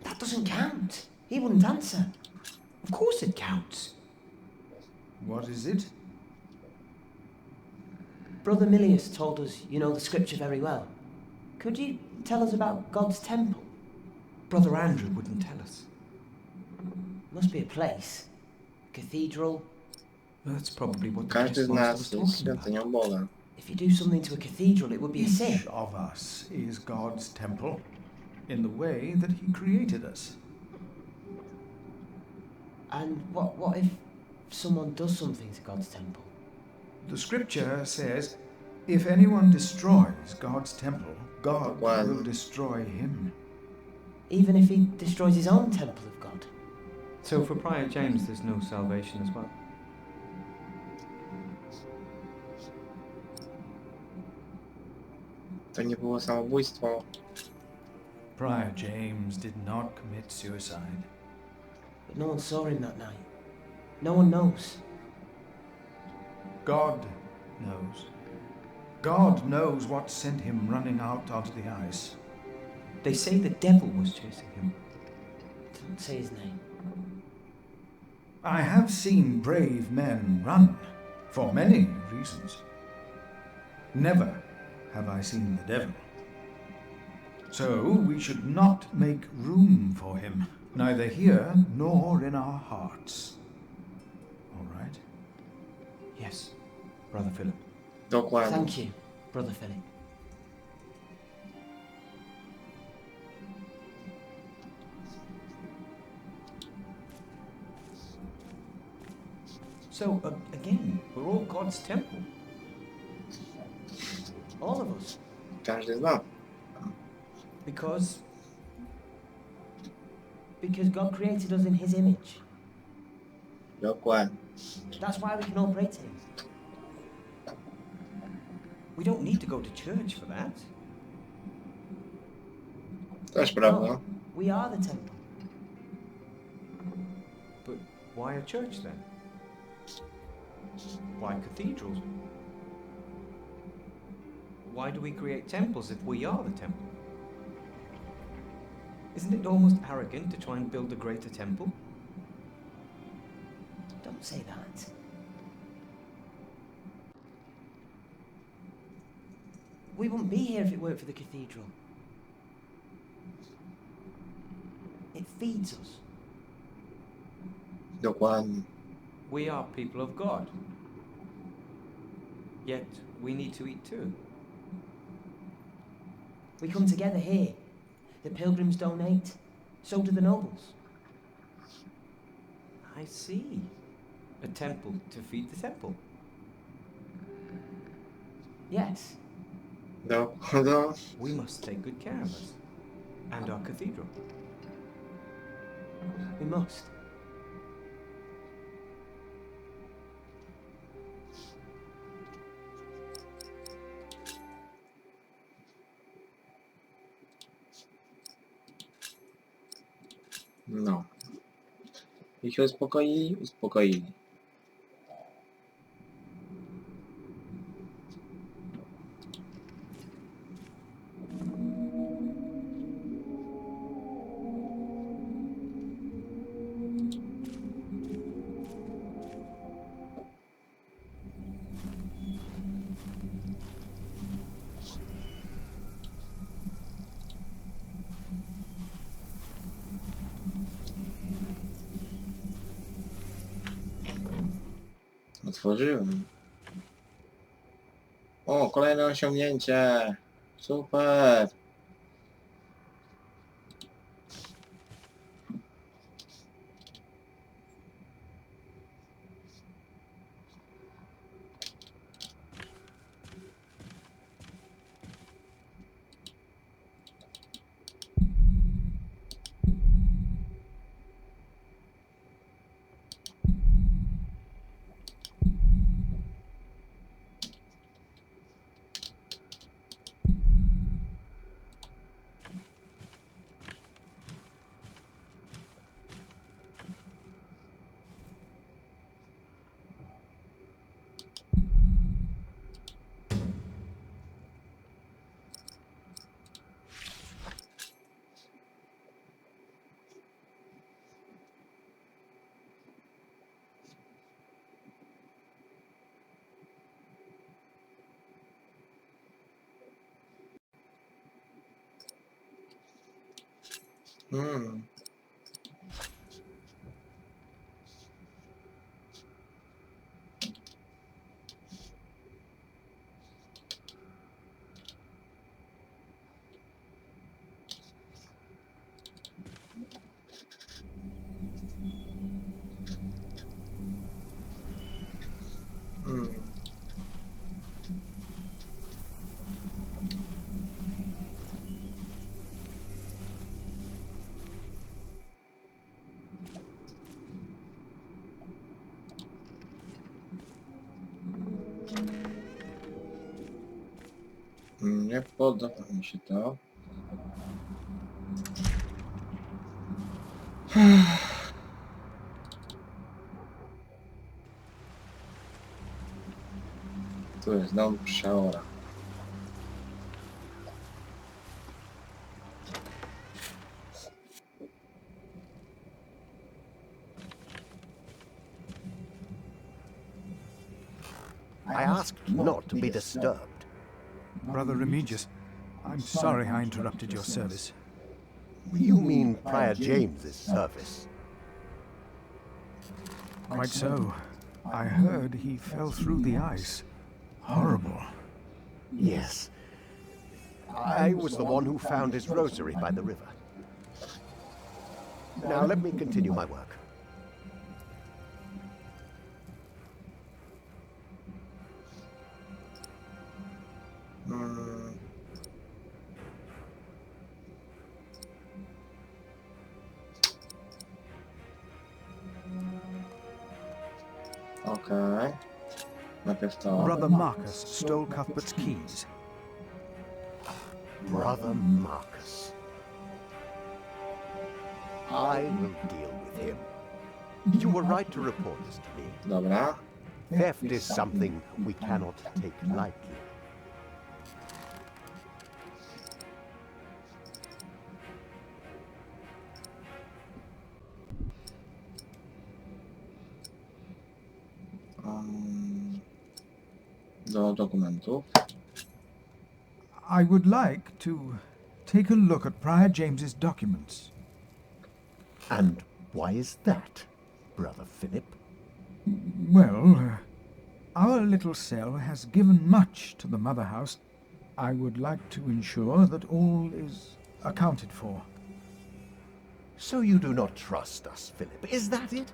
That doesn't count. He wouldn't answer. Of course it counts. What is it? Brother Milius told us you know the scripture very well. Could you tell us about God's temple? Brother Andrew wouldn't tell us. Must be a place. Cathedral. That's probably what the Każdy z nas was jest talking about. świątynią Boga. If you do something to a cathedral, it would be a sin. Each of us is God's temple in the way that he created us. And what if someone does something to God's temple? The scripture says, if anyone destroys God's temple, God will destroy him. Even if he destroys his own temple of God? So for Prior James there's no salvation as well? To nie było samobójstwo. Prior James did not commit suicide. But no one saw him that night. No one knows. God knows. God knows what sent him running out onto the ice. They say the devil was chasing him. Don't say his name. I have seen brave men run, for many reasons. Never have I seen the devil. So we should not make room for him, neither here nor in our hearts. All right? Yes, Brother Philip. Dokładnie. Thank you, Brother Philip. So, again, we're all God's temple. All of us. Każdy z nas. Because God created us in His image. Dokładnie. That's why we can all pray to Him. We don't need to go to church for that. Też prawda. No, we are the temple. But why a church then? Why cathedrals? Why do we create temples if we are the temple? Isn't it almost arrogant to try and build a greater temple? Don't say that. We wouldn't be here if it weren't for the cathedral. It feeds us. Dokładnie. We are people of God. Yet we need to eat too. We come together here. The pilgrims donate. So do the nobles. I see. A temple to feed the temple. Yes. No. We must take good care of us. And our cathedral. We must. No. Ich uspokoili? Uspokoili. Otworzyłem. O, kolejne osiągnięcie. Super. Nie podoba mi się to. Tu jest dom przeora. I asked not to be disturbed. Brother Remigius, I'm sorry I interrupted your service. You mean Prior James's service? Quite so. I heard he fell through the ice. Horrible. Yes. I was the one who found his rosary by the river. Now let me continue my work. Okej. Najpierw to. Brother Marcus stole Cuthbert's keys. Brother Marcus. I will deal with him. You were right to report this to me. Dobra. Theft is something we cannot take lightly. Do dokumentów. I would like to take a look at Prior James's documents. And why is that, Brother Philip? Well, our little cell has given much to the mother house. I would like to ensure that all is accounted for. So you do not trust us, Philip, is that it?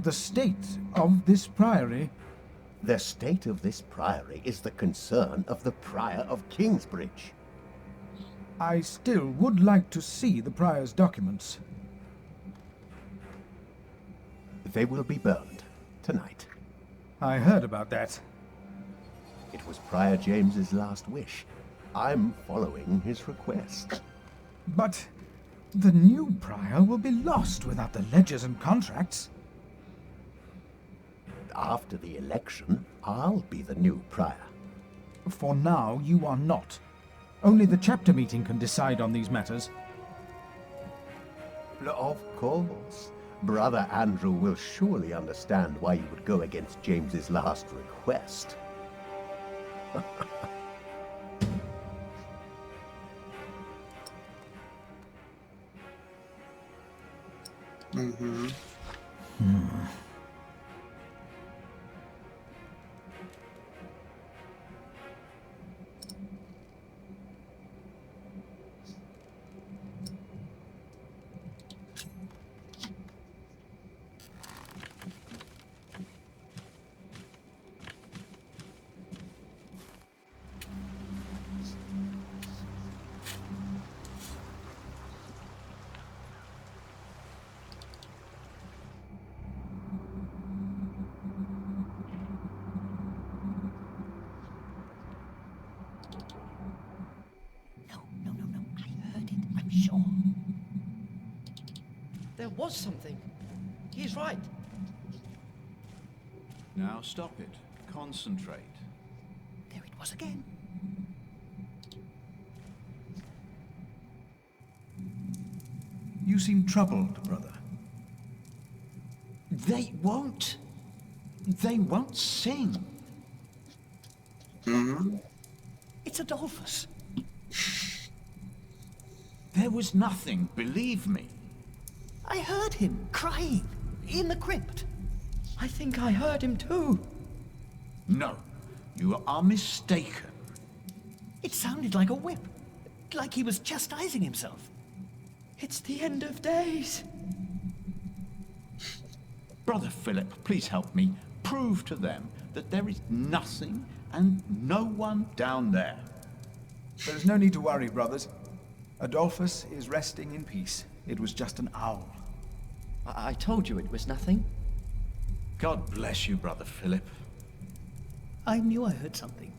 The state of this priory... The state of this priory is the concern of the Prior of Kingsbridge. I still would like to see the prior's documents. They will be burned tonight. I heard about that. It was Prior James's last wish. I'm following his request. But the new prior will be lost without the ledgers and contracts. After the election, I'll be the new prior. For now, you are not. Only the chapter meeting can decide on these matters. Of course. Brother Andrew will surely understand why you would go against James's last request. Sure. There was something. He's right. Now stop it. Concentrate. There it was again. You seem troubled, brother. They won't sing. It's Adolphus. There was nothing, believe me. I heard him crying in the crypt. I think I heard him too. No, you are mistaken. It sounded like a whip, like he was chastising himself. It's the end of days. Brother Philip, please help me. Prove to them that there is nothing and no one down there. There's no need to worry, brothers. Adolphus is resting in peace. It was just an owl. I told you it was nothing. God bless you, Brother Philip. I knew I heard something.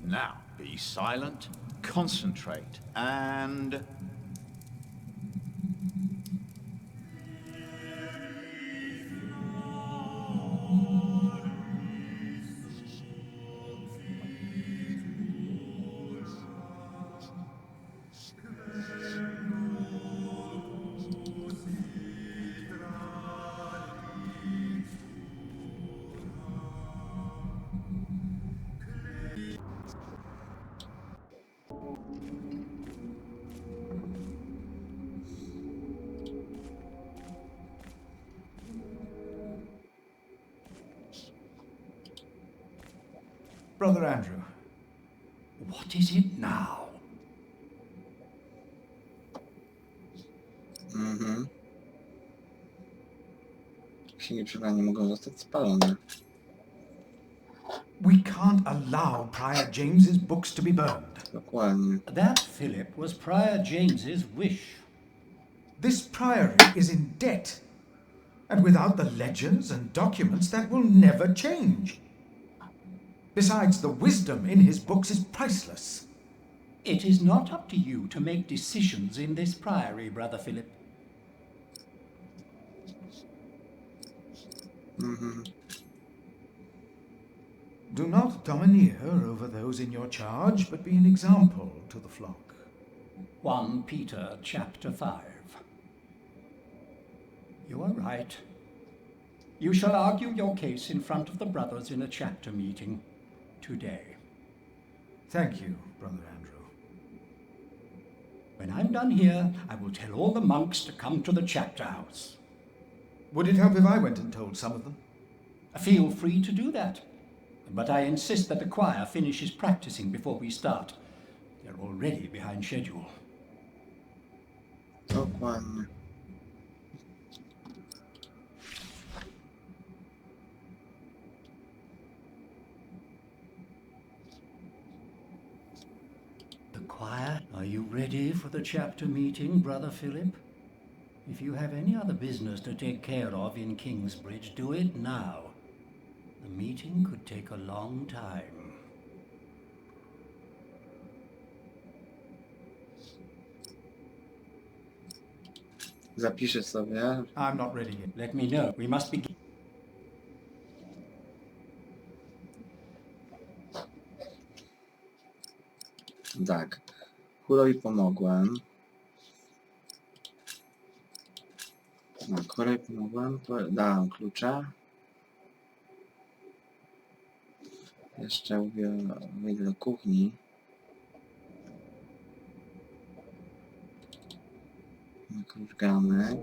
Now, be silent, concentrate, and... Brother Andrew. What is it now? Księgi przebrania mogą zostać spalone. We can't allow Prior James's books to be burned. Dokładnie. That, Philip, was Prior James's wish. This priory is in debt. And without the ledgers and documents, that will never change. Besides, the wisdom in his books is priceless. It is not up to you to make decisions in this priory, Brother Philip. Do not domineer over those in your charge, but be an example to the flock. 1 Peter chapter 5. You are right. You shall argue your case in front of the brothers in a chapter meeting today. Thank you, Brother Andrew. When I'm done here, I will tell all the monks to come to the chapter house. Would it help if I went and told some of them? Feel free to do that. But I insist that the choir finishes practicing before we start. They're already behind schedule. Dokładnie. The choir, are you ready for the chapter meeting, Brother Philip? If you have any other business to take care of in Kingsbridge, do it now. The meeting could take a long time. Zapiszę sobie. I'm not ready yet. Let me know. We must begin. Tak. Chórowi pomogłem. Tak, chórowi pomogłem. Dałem klucze. Jeszcze wyjdę do kuchni. Klucz gamek.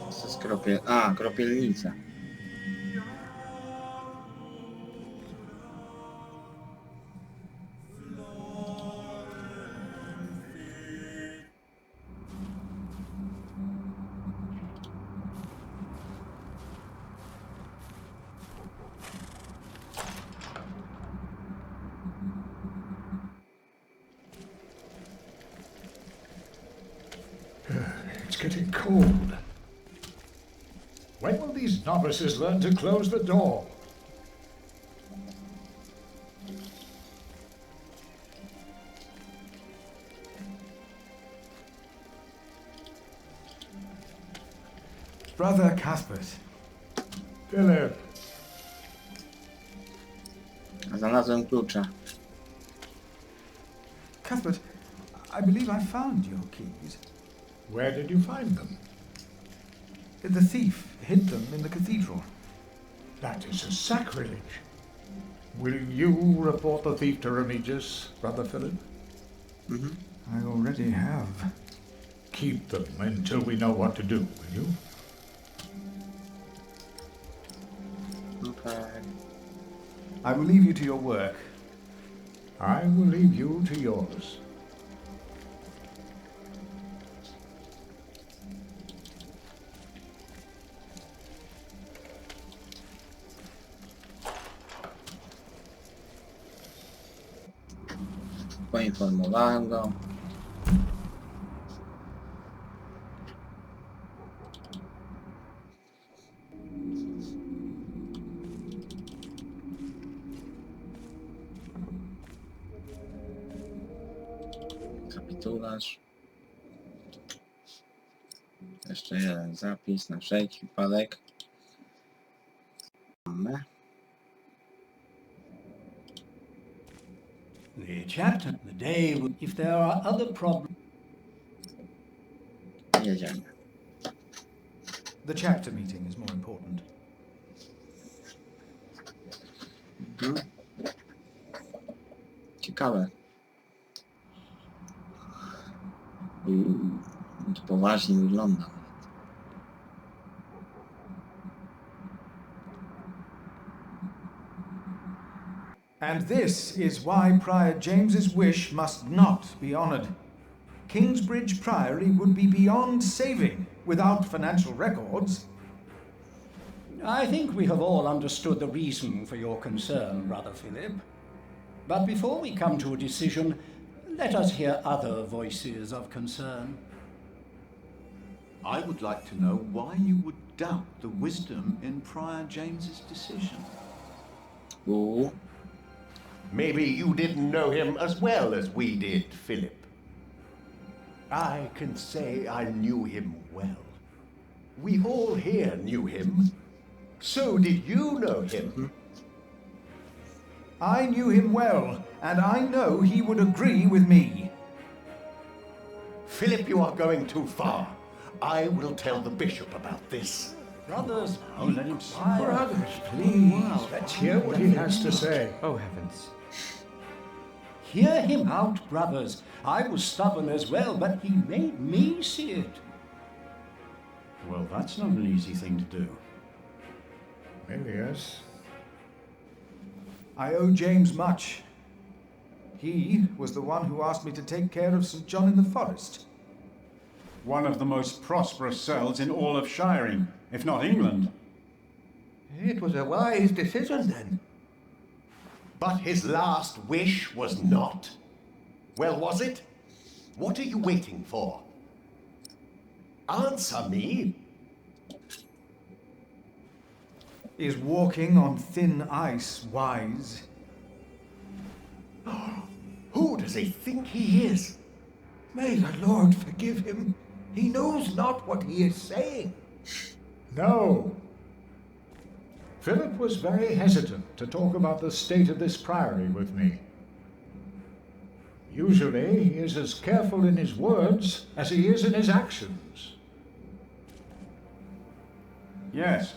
To jest kropielnica. It's getting cold. When will these novices learn to close the door? Brother Cuthbert. Philip. Znalazłem klucze. Cuthbert, I believe I found your keys. Where did you find them? The thief hid them in the cathedral. That is a sacrilege. Will you report the thief to Remigius, Brother Philip? I already have. Keep them until we know what to do, will you? Okay. I will leave you to your work. I will leave you to yours. Poinformowałem go. Kapitularz. Jeszcze jeden zapis na wszelki wypadek. Mamy. The chapter, the day, if there are other problems. Jedziemy. The chapter meeting is more important. Ciekawe. To poważnie wygląda. And this is why Prior James's wish must not be honoured. Kingsbridge Priory would be beyond saving without financial records. I think we have all understood the reason for your concern, Brother Philip. But before we come to a decision, let us hear other voices of concern. I would like to know why you would doubt the wisdom in Prior James's decision. Ooh. Maybe you didn't know him as well as we did, Philip. I can say I knew him well. We all here knew him. So did you know him? I knew him well, and I know he would agree with me. Philip, you are going too far. I will tell the bishop about this. Brothers, let him speak. Brothers, please, let's hear what he has to say. Oh, heavens. hear him out, brothers. I was stubborn as well, but he made me see it. Well, that's not an easy thing to do. Yes. I owe James much. He was the one who asked me to take care of St. John in the forest. One of the most prosperous cells in all of Shiring, if not England. It was a wise decision then. But his last wish was not. Well, was it? What are you waiting for? Answer me. Is walking on thin ice wise? Who does he think he is? May the Lord forgive him. He knows not what he is saying. No. Philip was very hesitant to talk about the state of this priory with me. Usually, he is as careful in his words as he is in his actions. Yes.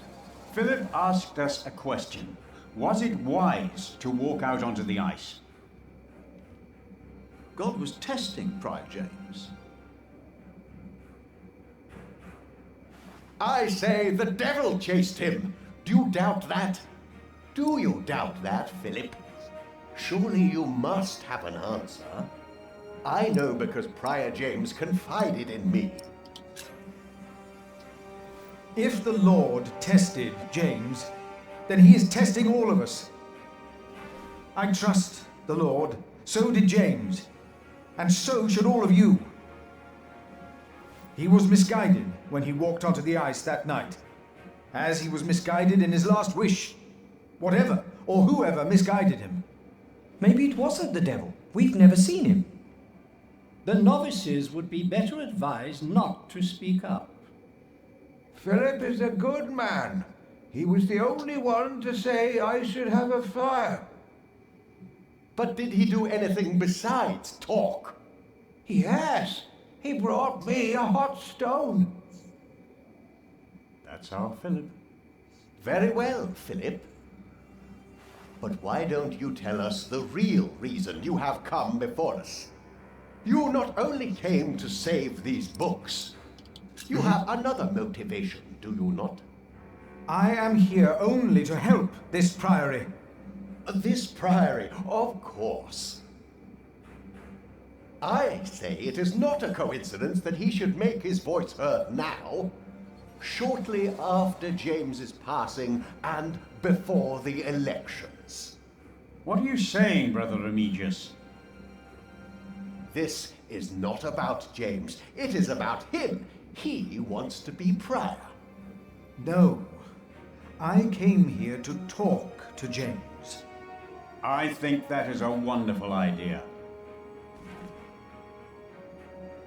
Philip asked us a question. Was it wise to walk out onto the ice? God was testing Prior James. I say the devil chased him. Do you doubt that? Do you doubt that, Philip? Surely you must have an answer. I know because Prior James confided in me. If the Lord tested James, then he is testing all of us. I trust the Lord, so did James, and so should all of you. He was misguided when he walked onto the ice that night, as he was misguided in his last wish. Whatever or whoever misguided him. Maybe it wasn't the devil. We've never seen him. The novices would be better advised not to speak up. Philip is a good man. He was the only one to say I should have a fire. But did he do anything besides talk? Yes, he brought me a hot stone. That's our Philip. Very well, Philip. But why don't you tell us the real reason you have come before us? You not only came to save these books, you have another motivation, do you not? I am here only to help this priory. This priory, of course. I say it is not a coincidence that he should make his voice heard now, shortly after James's passing and before the elections. What are you saying, Brother Remigius? This is not about James. It is about him. He wants to be prior. No. I came here to talk to James. I think that is a wonderful idea.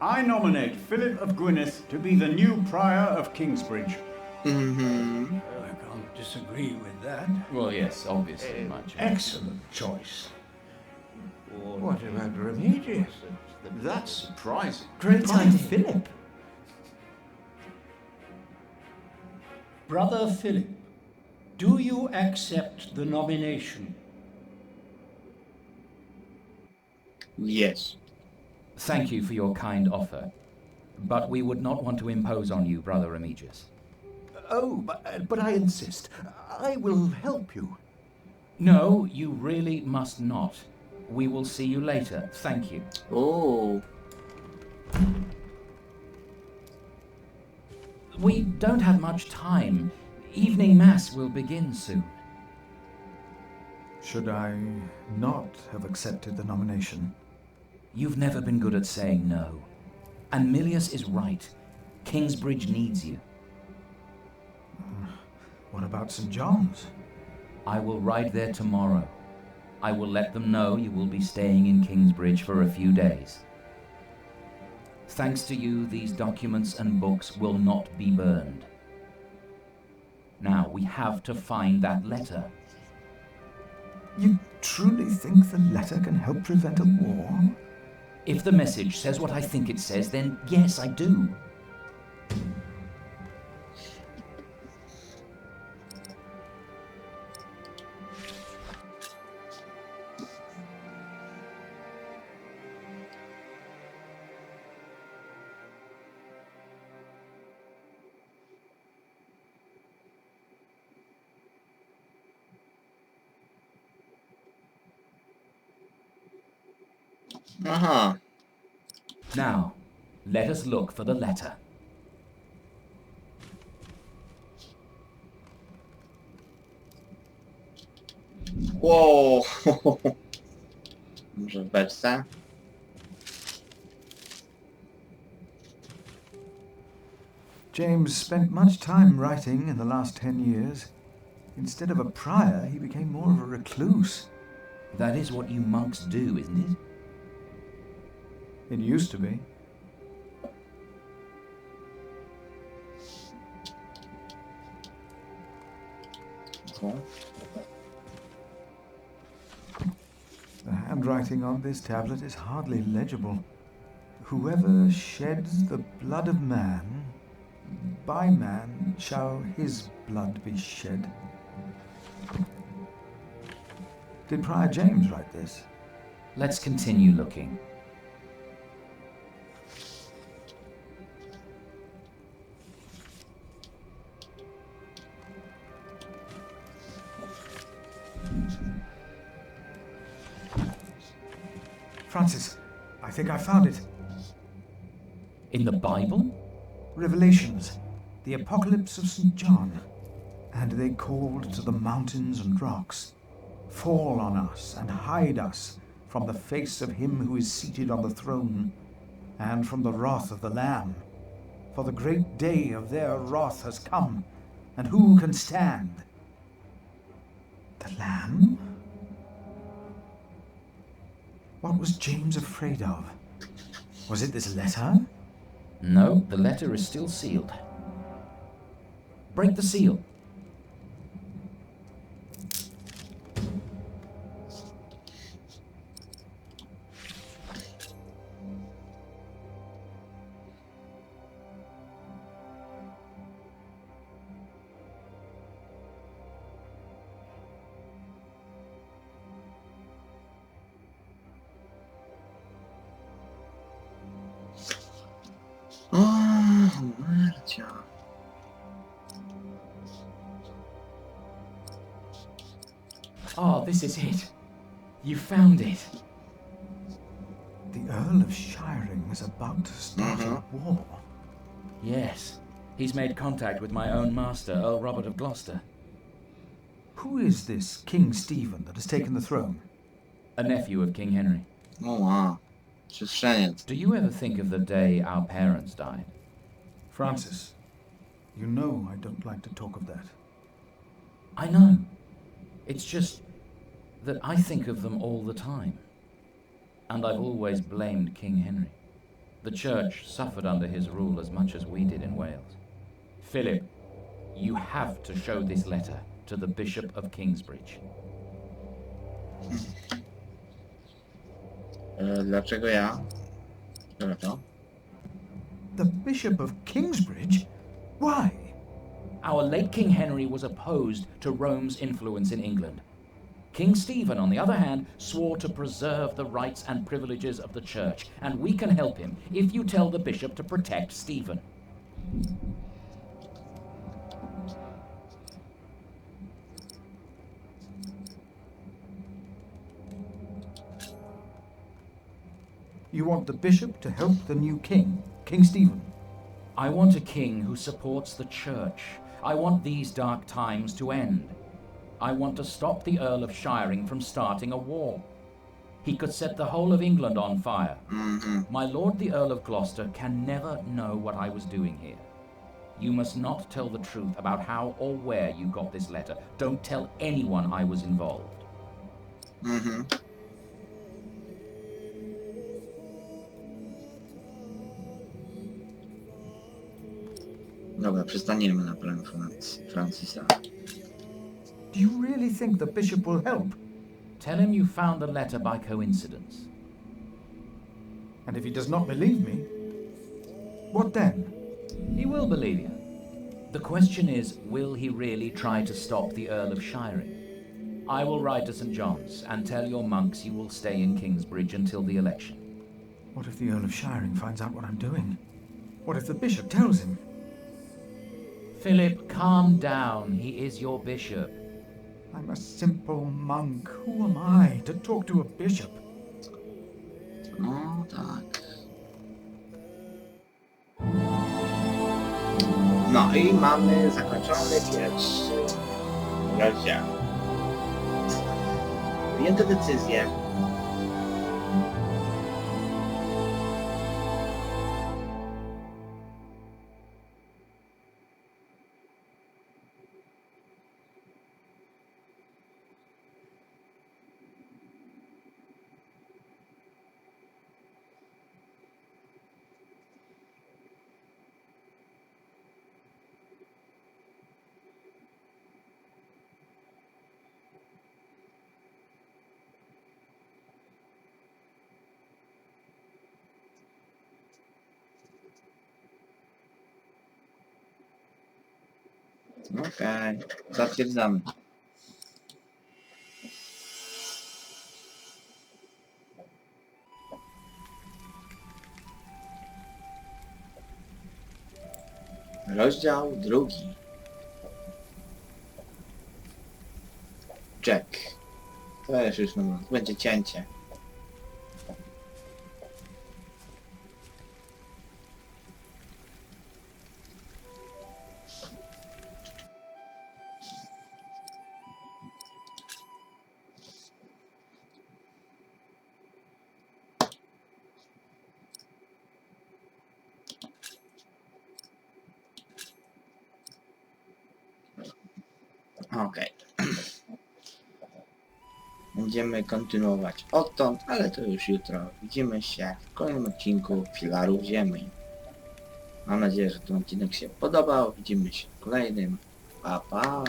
I nominate Philip of Gwynedd to be the new prior of Kingsbridge. I can't disagree with that. Well, yes, obviously, much. Excellent choice. What about Remigius? That's surprising. Great idea, Philip. Brother Philip, do you accept the nomination? Yes. Thank you for your kind offer, but we would not want to impose on you, Brother Remigius. Oh, but I insist. I will help you. No, you really must not. We will see you later. Thank you. Oh. We don't have much time. Evening Mass will begin soon. Should I not have accepted the nomination? You've never been good at saying no. And Milius is right. Kingsbridge needs you. What about St. John's? I will ride there tomorrow. I will let them know you will be staying in Kingsbridge for a few days. Thanks to you, these documents and books will not be burned. Now, we have to find that letter. You truly think the letter can help prevent a war? If the message says what I think it says, then yes, I do. Aha. Now, let us look for the letter. Wow. Może w beczce? James spent much time writing in the last 10 years. Instead of a prior, he became more of a recluse. That is what you monks do, isn't it? It used to be. Okay. The handwriting on this tablet is hardly legible. Whoever sheds the blood of man, by man shall his blood be shed. Did Prior James write this? Let's continue looking. Francis, I think I found it. In the Bible? Revelations, the Apocalypse of St. John. And they called to the mountains and rocks, fall on us and hide us from the face of him who is seated on the throne, and from the wrath of the Lamb. For the great day of their wrath has come, and who can stand? The Lamb? What was James afraid of? Was it this letter? No, the letter is still sealed. Break the seal. Oh, this is it. You found it. The Earl of Shiring is about to start a war. Yes. He's made contact with my own master, Earl Robert of Gloucester. Who is this King Stephen that has taken the throne? A nephew of King Henry. Oh wow. Siostrzeniec. Do you ever think of the day our parents died? Francis, you know I don't like to talk of that. I know. It's just that I think of them all the time. And I've always blamed King Henry. The church suffered under his rule as much as we did in Wales. Philip, you have to show this letter to the Bishop of Kingsbridge. Dlaczego ja? Dobra to. The Bishop of Kingsbridge? Why? Our late King Henry was opposed to Rome's influence in England. King Stephen, on the other hand, swore to preserve the rights and privileges of the church, and we can help him if you tell the bishop to protect Stephen. You want the bishop to help the new king, King Stephen? I want a king who supports the church, I want these dark times to end. I want to stop the Earl of Shiring from starting a war. He could set the whole of England on fire. My lord the Earl of Gloucester can never know what I was doing here. You must not tell the truth about how or where you got this letter. Don't tell anyone I was involved. Dobra, przestaniemy na plan Francisa. Do you really think the bishop will help? Tell him you found the letter by coincidence. And if he does not believe me, what then? He will believe you. The question is, will he really try to stop the Earl of Shiring? I will ride to St. John's and tell your monks you will stay in Kingsbridge until the election. What if the Earl of Shiring finds out what I'm doing? What if the bishop tells him? Philip, calm down. He is your bishop. I'm a simple monk. Who am I to talk to a bishop? No tak. No i mamy zakończony pierwszy rozdział. Podjęte decyzje. Okej, zatwierdzamy. Rozdział drugi. Jack. To jest już no, będzie cięcie. Okej. Będziemy kontynuować odtąd, ale to już jutro. Widzimy się w kolejnym odcinku Filarów Ziemi. Mam nadzieję, że ten odcinek się podobał. Widzimy się w kolejnym. Pa, pa!